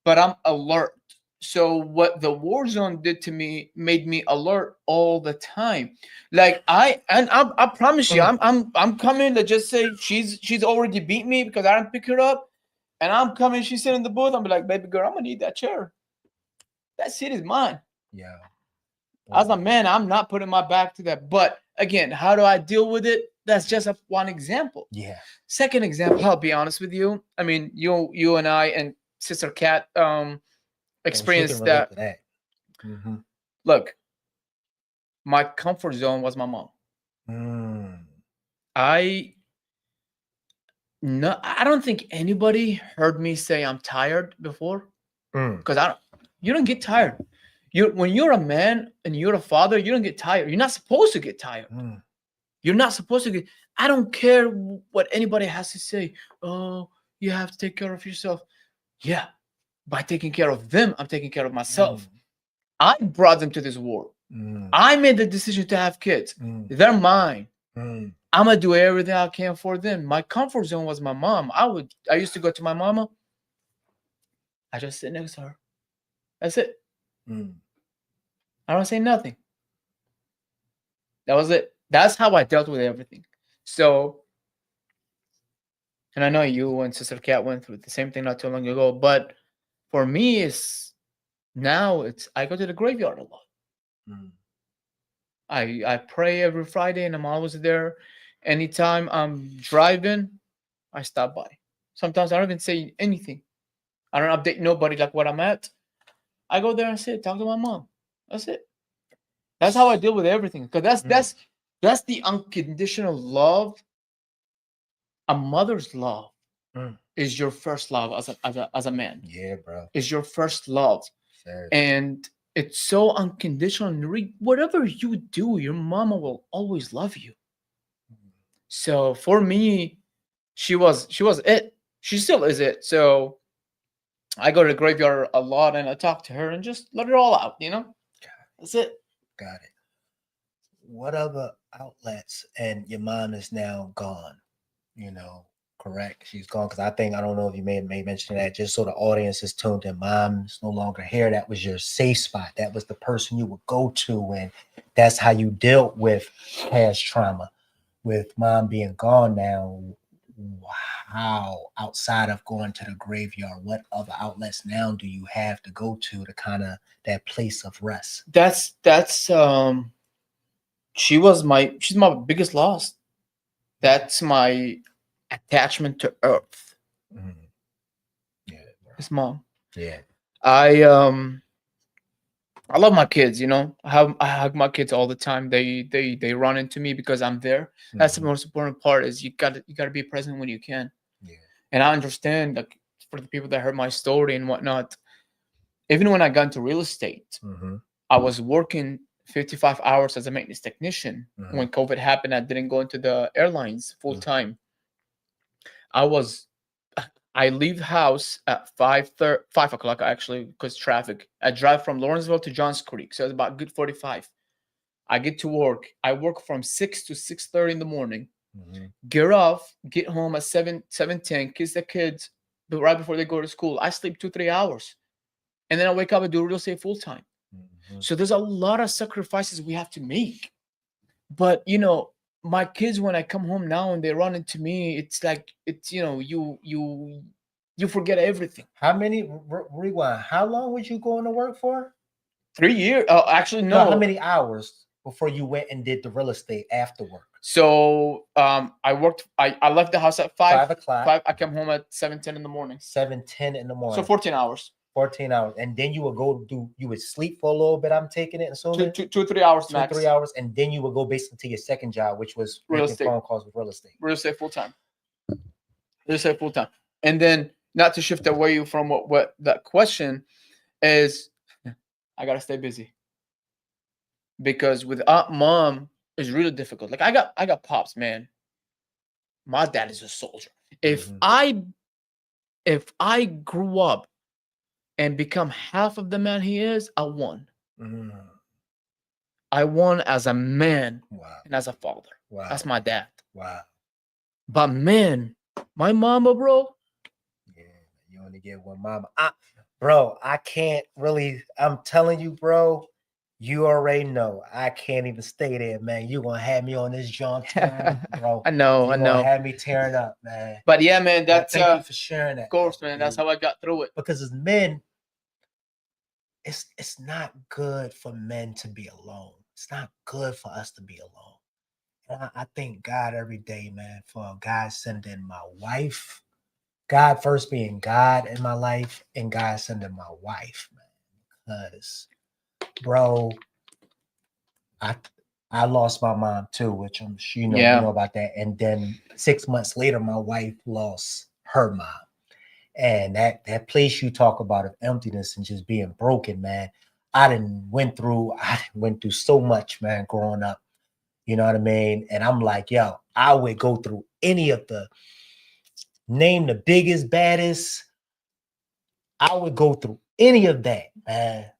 but I'm alert. So what the war zone did to me made me alert all the time. Like I promise you, I'm coming to just say she's already beat me because I didn't pick her up, and I'm coming. She's sitting in the booth. I'm like, baby girl, I'm gonna need that chair. That seat is mine. Yeah. As a man, I'm not putting my back to that. But again, how do I deal with it? That's just one example. Yeah. Second example, I'll be honest with you. I mean, you and I and Sister Cat experienced that. Look, my comfort zone was my mom. I don't think anybody heard me say I'm tired before, because you don't get tired. When you're a man and you're a father, you don't get tired. You're not supposed to get tired. You're not supposed to get. I don't care what anybody has to say. Oh, you have to take care of yourself. Yeah, by taking care of them, I'm taking care of myself. I brought them to this world. I made the decision to have kids. They're mine. I'm gonna do everything I can for them. My comfort zone was my mom. I used to go to my mama. I just sit next to her. That's it. I don't say nothing. That was it. That's how I dealt with everything. So, and I know you and Sister Cat went through the same thing not too long ago, but for me, I go to the graveyard a lot. I pray every Friday and I'm always there. Anytime I'm driving, I stop by. Sometimes I don't even say anything. I don't update nobody like what I'm at. I go there and sit, talk to my mom. That's it. That's how I deal with everything. Because that's the unconditional love. A mother's love is your first love as a man. Yeah, bro. Is your first love. Sure. And it's so unconditional. Whatever you do, your mama will always love you. So for me, she was it. She still is it. So I go to the graveyard a lot and I talk to her and just let it all out, That's it. Got it. What other outlets? And your mom is now gone, correct? She's gone, because I don't know if you may mention that, just so the audience is tuned in. Mom's no longer here. That was your safe spot. That was the person you would go to, and that's how you dealt with past trauma. With mom being gone now, how, outside of going to the graveyard, what other outlets now do you have to go to kind of that place of rest? That's she's my biggest loss. That's my attachment to earth. Yeah, His mom. Yeah. I I love my kids, you know. I hug my kids all the time. They run into me because I'm there. That's the most important part. Is you gotta be present when you can. Yeah. And I understand, like, for the people that heard my story and whatnot. Even when I got into real estate, I was working 55 hours as a maintenance technician. When COVID happened, I didn't go into the airlines full time. I leave the house at 5 o'clock actually, because traffic. I drive from Lawrenceville to Johns Creek, so it's about good 45. I get to work. I work from 6 to 6:30 in the morning. Get off, get home at 7:10, kiss the kids, but right before they go to school. I sleep 2-3 hours, and then I wake up and do real estate full time. So there's a lot of sacrifices we have to make. But you know, my kids, when I come home now and they run into me, it's like, it's, you know, you forget everything. How many rewind? How long was you going to work for? 3 years. Actually, No, no. how many hours before you went and did the real estate after work? So I worked. I left the house at 5 o'clock. 5. I came home at 7:10 in the morning. 7:10 in the morning. So 14 hours. 14 hours, and then you would go you would sleep for a little bit. I'm taking it, and so 2-3 hours max. 3 hours, and then you would go basically to your second job, which was Real making estate. phone calls with real estate. Real estate full time. Real estate full time, and then, not to shift away from what that question is, I gotta stay busy, because without mom is really difficult. Like, I got pops, man. My dad is a soldier. If I grew up and become half of the man he is, I won. I won as a man. Wow. And as a father. Wow. That's my dad. Wow. But man, my mama, bro. Yeah, you only get one mama. Bro, I can't really. I'm telling you, bro. You already know. I can't even stay there, man. You gonna have me on this junk, bro. I know. You gonna have me tearing up, man. But yeah, man, that's thank you for sharing that. Of course, man. That's how I got through it. Because as men, it's not good for men to be alone. It's not good for us to be alone. And I thank God every day, man, for God sending my wife. God first being God in my life, and God sending my wife, man. Because, bro, I lost my mom too, which I'm sure you know about that. And then 6 months later, my wife lost her mom. And that place you talk about of emptiness and just being broken, man. I went through so much, man, growing up. You know what I mean? And I'm like, yo, I would go through any of name the biggest, baddest. I would go through any of that, man.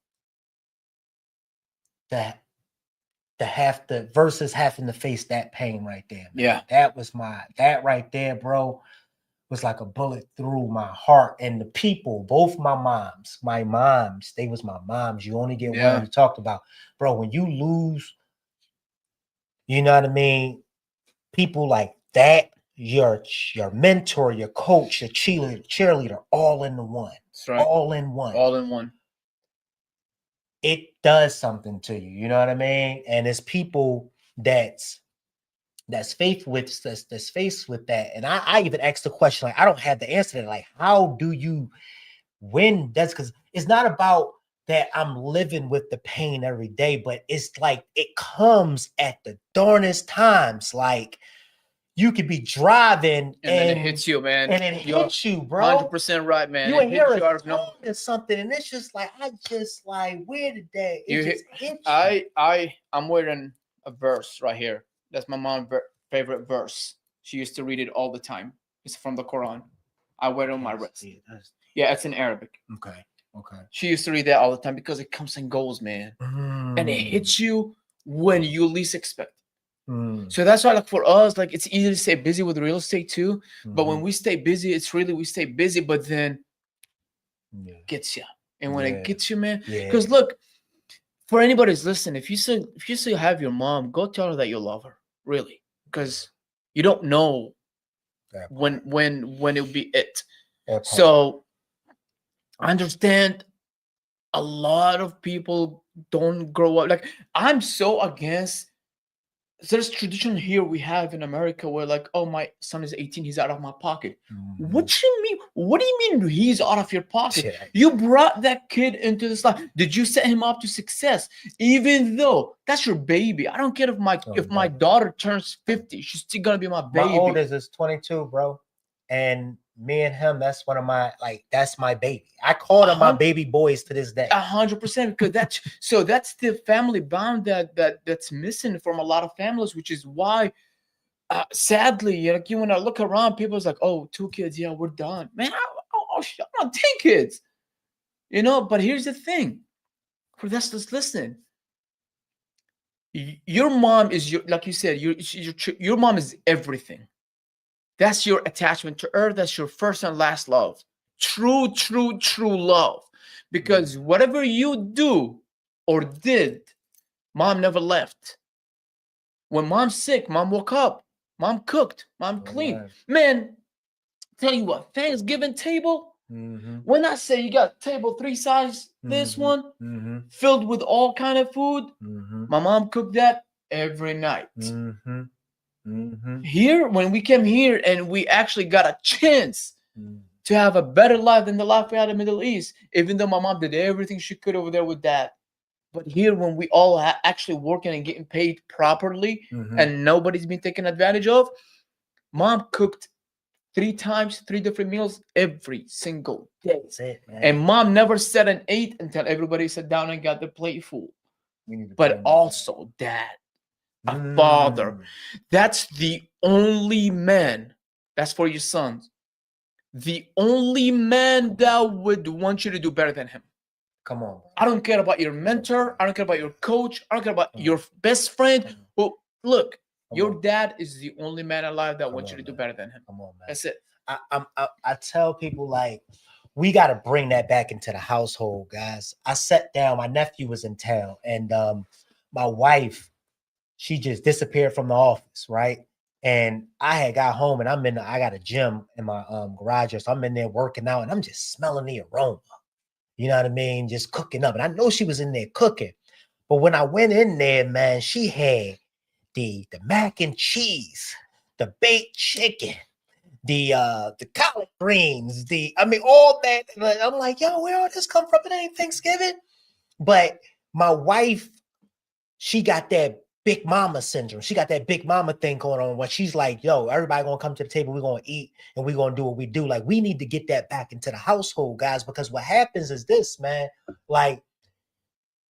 Versus having to face that pain right there, man. Yeah. That right there, bro, was like a bullet through my heart. And the people, both my moms, they was my moms. You only get one. You talked about, bro, when you lose, you know what I mean? People like that, your mentor, your coach, your cheerleader, all in the one. That's right. All in one. All in one. It does something to you. You know what I mean? And it's people that's faced with that. And I even asked the question, like, I don't have the answer to that. Like, how do you win? That's because it's not about that I'm living with the pain every day, but it's like it comes at the darnest times. Like, you could be driving and then it hits you, man. And it hits you, bro. 100% right, man. You hear a tone or something, and it's just like, where did that? It just hit you. I'm wearing a verse right here. That's my mom's favorite verse. She used to read it all the time. It's from the Quran. I wear it on my wrist. Yeah, it's in Arabic. Okay. She used to read that all the time because it comes and goes, man. And it hits you when you least expect. So that's why, like, for us, like, it's easy to stay busy with real estate too. But when we stay busy, it's really, we stay busy, but then gets you. And when it gets you, man, because look, for anybody who's listening, if you still have your mom, go tell her that you love her, really, because you don't know when it'll be it. So I understand a lot of people don't grow up. Like, I'm so against there's tradition here we have in America where like, oh, my son is 18, he's out of my pocket. What you mean? What do you mean he's out of your pocket? Yeah. You brought that kid into this life. Did you set him up to success? Even though that's your baby. I don't care if my daughter turns 50, she's still gonna be my baby. My oldest is 22, bro. And me and him, that's one of my, like, that's my baby. I call them my baby boys to this day. 100%, because that's the family bond that's missing from a lot of families, which is why sadly, like, you when I look around, people's like, oh, 2 kids, yeah, we're done. Man, I want 10 kids. But here's the thing. For that's listening. Your mom is like you said, your mom is everything. That's your attachment to her. That's your first and last love. True love. Because whatever you do or did, mom never left. When mom's sick, mom woke up. Mom cooked. Mom cleaned. Man, tell you what, Thanksgiving table, when I say you got table 3 size, this one, filled with all kind of food, my mom cooked that every night. Here, when we came here and we actually got a chance to have a better life than the life we had in the Middle East, even though my mom did everything she could over there with that. But here, when we all actually working and getting paid properly and nobody's been taken advantage of, mom cooked 3 times, 3 different meals every single day. That's it, man. And mom never said and ate until everybody sat down and got the plate full. But also dad, a father. That's the only man. That's for your sons. The only man that would want you to do better than him. Come on. I don't care about your mentor. I don't care about your coach. I don't care about your best friend. Who, look, your dad is the only man alive that wants you to do better than him. Come on, man. That's it. I tell people, like, we got to bring that back into the household, guys. I sat down. My nephew was in town, and my wife, she just disappeared from the office, right? And I had got home, and I got a gym in my garage, so I'm in there working out, and I'm just smelling the aroma. You know what I mean? Just cooking up. And I know she was in there cooking. But when I went in there, man, she had the mac and cheese, the baked chicken, the collard greens, all that. And I'm like, yo, where all this come from? It ain't Thanksgiving. But my wife, she got that big mama syndrome. She got that big mama thing going on where she's like, yo, everybody gonna come to the table, we're gonna eat and we're gonna do what we do. Like, we need to get that back into the household, guys, because what happens is this, man, like,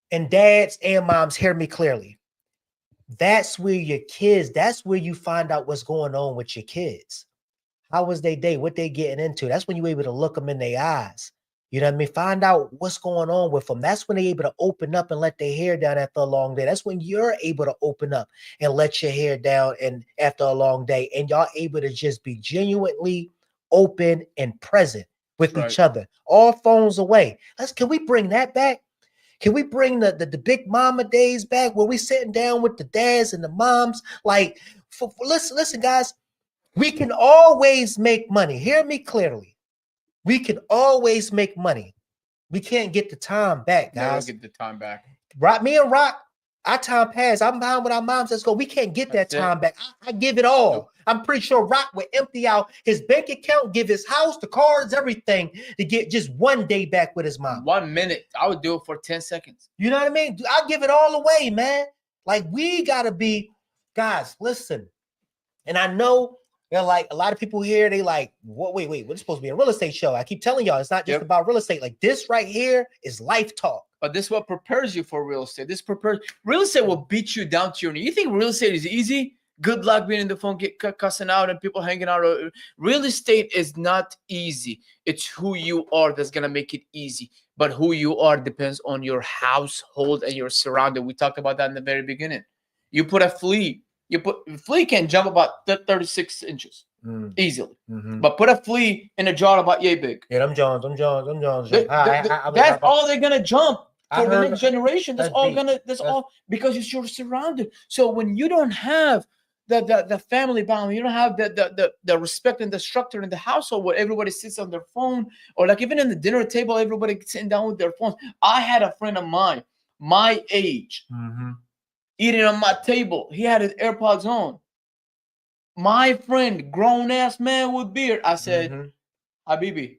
and dads and moms, hear me clearly. That's where that's where you find out what's going on with your kids. How was their day? What they getting into? That's when you're able to look them in their eyes. You know what I mean? Find out what's going on with them. That's when they're able to open up and let their hair down after a long day. That's when you're able to open up and let your hair down and after a long day. And y'all able to just be genuinely open and present with each other. All phones away. Can we bring that back? Can we bring the big mama days back where we sitting down with the dads and the moms? Like, listen, guys, we can always make money. Hear me clearly. We can always make money. We can't get the time back, guys. Never get the time back. Me and Rock, our time passed. I'm behind with our moms. Let's go. We can't get that time back. I give it all. Nope. I'm pretty sure Rock would empty out his bank account, give his house, the cars, everything to get just 1 day back with his mom. 1 minute. I would do it for 10 seconds. You know what I mean? I'll give it all away, man. Like, we got to be, guys, listen. And I know, they're like, a lot of people here, they like, what? Wait, we're supposed to be a real estate show. I keep telling y'all, it's not just about real estate. Like, this right here is life talk. But this is what prepares you for real estate. Real estate will beat you down to your knee. You think real estate is easy? Good luck being in the phone, cussing out and people hanging out. Real estate is not easy. It's who you are that's going to make it easy. But who you are depends on your household and your surrounding. We talked about that in the very beginning. You put a flea. Flea can jump about 36 inches easily. But put a flea in a jar about yay big. Yeah, them Jones. That's all they're gonna jump for the next generation. That's all because you're surrounded. So when you don't have the family bond, you don't have the respect and the structure in the household where everybody sits on their phone, or like even in the dinner table, everybody sitting down with their phones. I had a friend of mine, my age. eating on my table. He had his AirPods on. My friend, grown ass man with beard. I said, Habibi,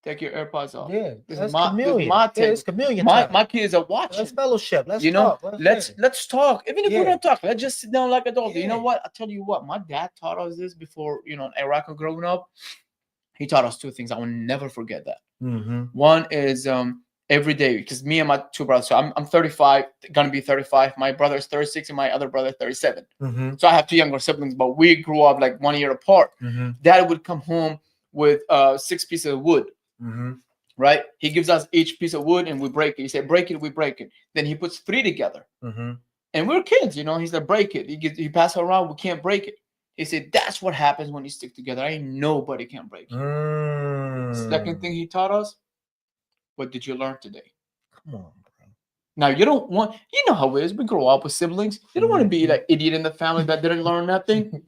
take your AirPods off. Yeah, This that's is my chameleon. table. Yeah, it's chameleon my time. my kids are watching. Let's fellowship. Let's You know, talk. let's talk. Even if we Yeah. don't talk, let's just sit down like adults. You know Yeah. what? I tell you what, my dad taught us this before, you know, in Iraq growing up. He taught us two things. I will never forget that. One is every day, because me and my two brothers, so I'm 35, gonna be 35. My brother is 36, and my other brother 37. So I have two younger siblings, but we grew up like 1 year apart. Dad would come home with 6 pieces of wood. Right? He gives us each piece of wood and we break it. He said, break it, we break it. Then he puts 3 together. And we're kids, you know. He said, break it. He passes it around, we can't break it. He said, that's what happens when you stick together. Ain't nobody can break it. Second thing he taught us, what did you learn today? Come on, bro. Now, you don't want, you know how it is. We grow up with siblings. You don't want to be that idiot in the family that didn't learn nothing.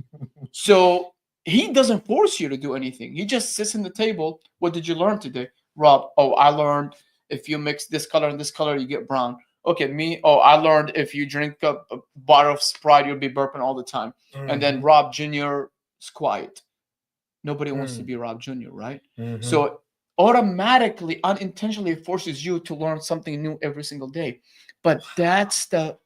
So he doesn't force you to do anything. He just sits in the table. What did you learn today? Rob, oh, I learned if you mix this color and this color, you get brown. Okay, me, oh, I learned if you drink a bottle of Sprite, you'll be burping all the time. And then Rob Jr. is quiet. Nobody wants to be Rob Jr., right? So automatically, unintentionally, it forces you to learn something new every single day. But that's the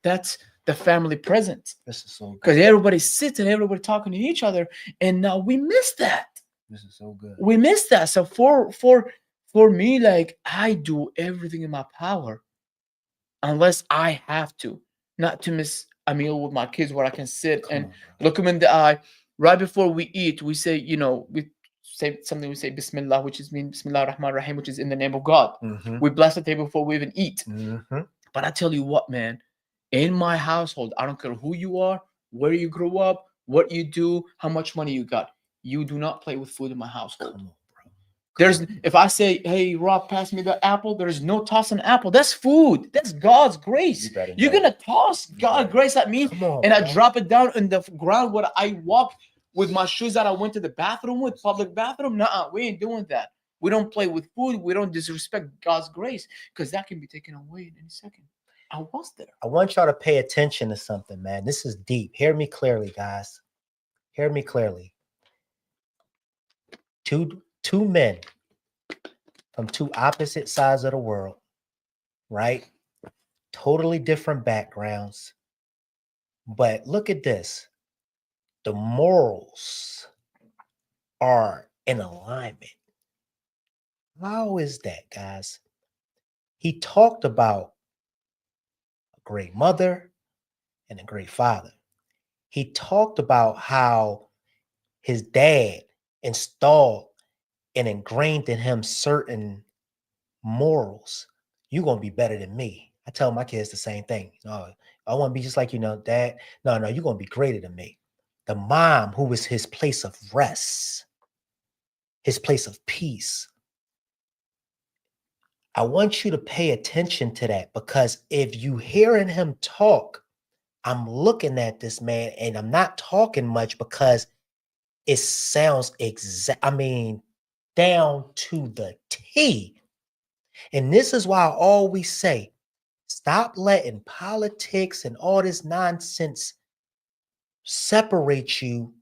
family presence. This is so good. Because everybody sits and everybody talking to each other, and now we miss that. This is so good. We miss that. So for me, like, I do everything in my power, unless I have to, not to miss a meal with my kids where I can sit and look them in the eye. Right before we eat, we say, you know, we say something. We say Bismillah, which is mean Bismillah Rahman Rahim, which is in the name of God. We bless the table before we even eat. But I tell you what, man, in my household, I don't care who you are, where you grew up, what you do, how much money you got. You do not play with food in my household. Come on, bro. There's, if I say, hey, Rob, pass me the apple, there's no tossing apple. That's food. That's God's grace. You're going to toss God's grace at me, and I drop it down in the ground where I walk with my shoes that I went to the bathroom with, public bathroom. Nuh-uh, we ain't doing that. We don't play with food. We don't disrespect God's grace, because that can be taken away in any second. I was there. I want y'all to pay attention to something, man. This is deep. Hear me clearly, guys. Hear me clearly. Two men from two opposite sides of the world, right? Totally different backgrounds. But look at this. The morals are in alignment. How is that, guys? He talked about a great mother and a great father. He talked about how his dad installed and ingrained in him certain morals. You're going to be better than me. I tell my kids the same thing. No, I want to be just like you, know, Dad. No, you're going to be greater than me. The mom, who was his place of rest, his place of peace. I want you to pay attention to that, because if you hearing him talk, I'm looking at this man and I'm not talking much because it sounds down to the T. And this is why I always say, stop letting politics and all this nonsense separate you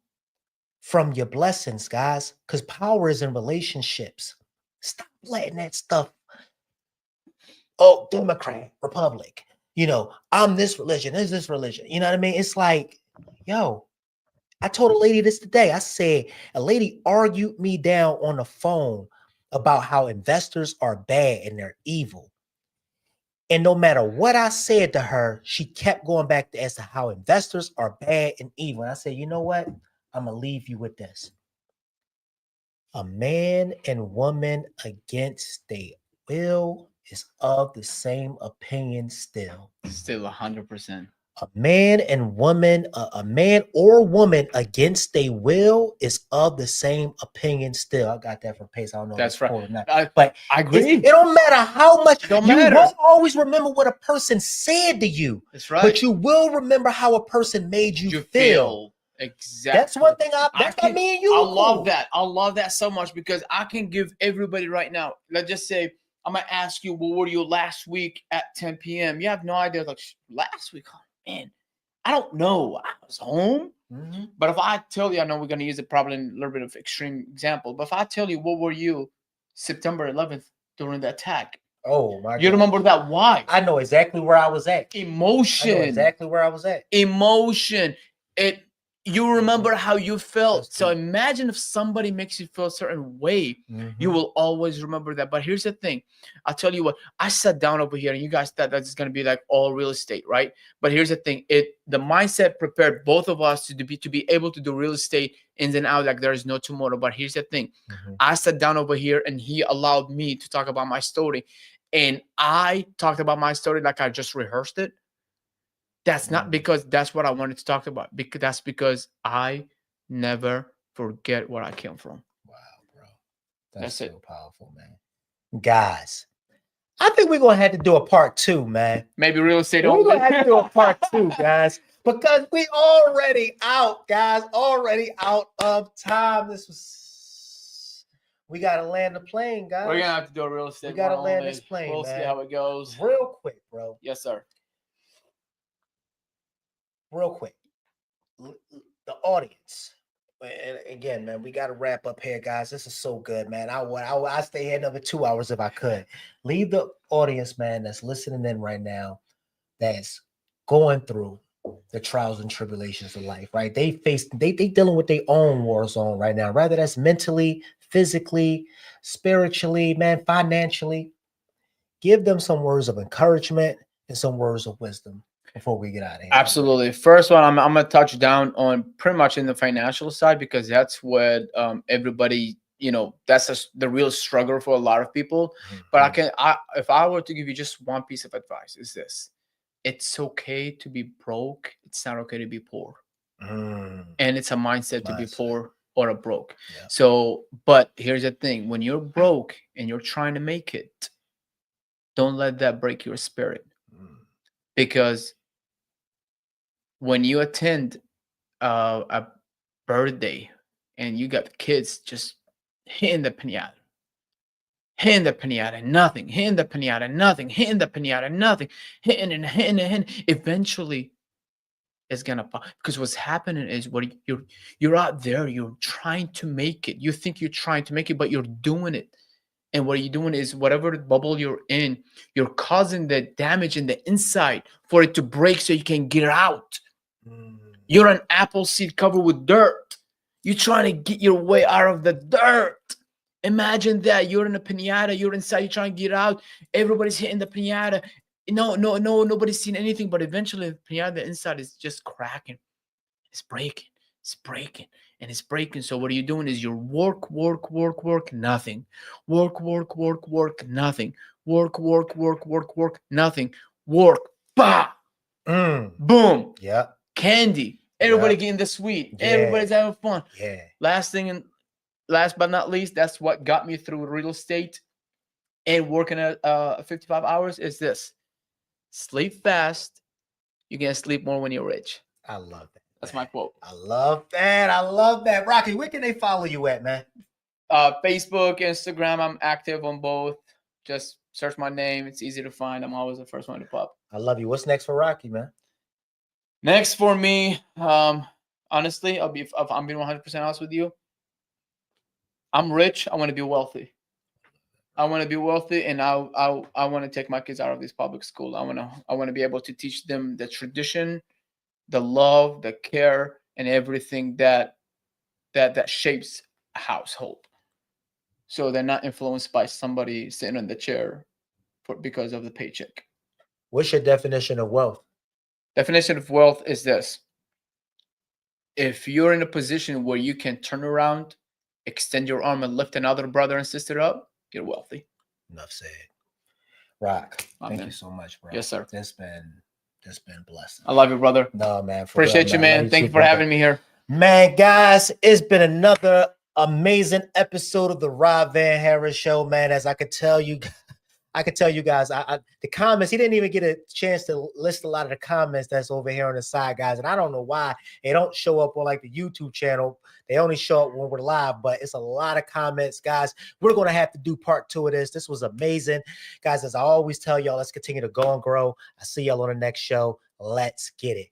from your blessings, guys, because power is in relationships. Stop letting that stuff, oh, Democrat, Republic, you know, I'm this religion, is this religion. You know what I mean? It's like, yo, I told a lady this today. I said, a lady argued me down on the phone about how investors are bad and they're evil. And no matter what I said to her, she kept going back as to how investors are bad and evil. And I said, you know what? I'm going to leave you with this. A man and woman against their will is of the same opinion still. Still 100%. A man and woman, a man or woman against their will is of the same opinion still. I got that from Pace. I don't know if That's it's right. or not. But I agree. It don't matter how much. Don't you matter. won't always remember what a person said to you. That's right. But you will remember how a person made you feel. Exactly. That's one thing. That's why me and you. I love that. I love that so much, because I can give everybody right now. Let's just say I'm gonna ask you, well, were you last week at 10 p.m.? You have no idea. Like, last week, huh? man, I don't know. I was home. Mm-hmm. But if I tell you, I know we're going to use it probably in a little bit of extreme example. But if I tell you, what were you September 11th during the attack? Oh my! You God. remember that? Why? I know exactly where I was at. Emotion. I know exactly where I was at. Emotion. You remember how you felt. That's So deep. imagine if somebody makes you feel a certain way, you will always remember that. But here's the thing. I'll tell you what, I sat down over here and you guys thought that's going to be like all real estate, right? But here's the thing. The mindset prepared both of us to be able to do real estate ins and out like there is no tomorrow. But here's the thing. I sat down over here and he allowed me to talk about my story. And I talked about my story like I just rehearsed it. That's not because that's what I wanted to talk about. That's because I never forget where I came from. Wow, bro. That's so it. powerful, man. Guys, I think we're going to have to do a part 2, man. Maybe real estate. We're going to have to do a part 2, guys, because we already out, guys. Already out of time. We got to land the plane, guys. We're going to have to do a real estate. We got to land this plane, We'll man. see how it goes. Real quick, bro. Yes, sir. Real quick. The audience. And again, man, we got to wrap up here, guys. This is so good, man. I stay here another 2 hours if I could. Leave the audience, man, that's listening in right now, that's going through the trials and tribulations of life, right? They dealing with their own war zone right now, rather that's mentally, physically, spiritually, man, financially. Give them some words of encouragement and some words of wisdom before we get out of here. Absolutely. First one, I'm gonna touch down on pretty much in the financial side, because that's what everybody, that's the real struggle for a lot of people. But if I were to give you just one piece of advice, is this: it's okay to be broke. It's not okay to be poor. And it's a mindset to be poor or a broke. Yeah. So, but here's the thing: when you're broke and you're trying to make it, don't let that break your spirit, because when you attend a birthday and you got kids just hitting the pinata, nothing, hitting the pinata, nothing, hitting the pinata, nothing, hitting and hitting and hitting, eventually it's gonna pop. Because what's happening is you're out there, you're trying to make it. You think you're trying to make it, but you're doing it. And what you're doing is whatever bubble you're in, you're causing the damage in the inside for it to break so you can get out. You're an apple seed covered with dirt. You're trying to get your way out of the dirt. Imagine that. You're in a pinata. You're inside. You're trying to get out. Everybody's hitting the pinata. No, nobody's seen anything. But eventually, the pinata, the inside is just cracking. It's breaking. It's breaking. And it's breaking. So what are you doing is you're work, nothing. Work, nothing. Work, nothing. Work, bah! Boom. Yeah. Candy. Everybody getting the sweet. Yeah. Everybody's having fun. Yeah. Last but not least, that's what got me through real estate and working at 55 hours is this: sleep fast. You're gonna sleep more when you're rich. I love that. That's my quote. I love that. Raqi, where can they follow you at, man? Facebook, Instagram. I'm active on both. Just search my name. It's easy to find. I'm always the first one to pop. I love you. What's next for Raqi, man? Next for me, honestly, if I'm being 100% honest with you, I'm rich. I want to be wealthy. And I want to take my kids out of this public school. I want to be able to teach them the tradition, the love, the care, and everything that shapes a household. So they're not influenced by somebody sitting in the chair because of the paycheck. What's your definition of wealth? Definition of wealth is this: if you're in a position where you can turn around, extend your arm, and lift another brother and sister up, you're wealthy. Enough said. Rock, thank you so much, bro. Yes, sir. This been blessing. I love you, brother. No, man. Appreciate you, man. Thank you for having me here. Man, guys, it's been another amazing episode of the Rob Van Harris Show, man. As I could tell you guys, the comments, he didn't even get a chance to list a lot of the comments that's over here on the side, guys. And I don't know why they don't show up on like the YouTube channel. They only show up when we're live, but it's a lot of comments, guys. We're going to have to do part 2 of this. This was amazing. Guys, as I always tell y'all, let's continue to go and grow. I see y'all on the next show. Let's get it.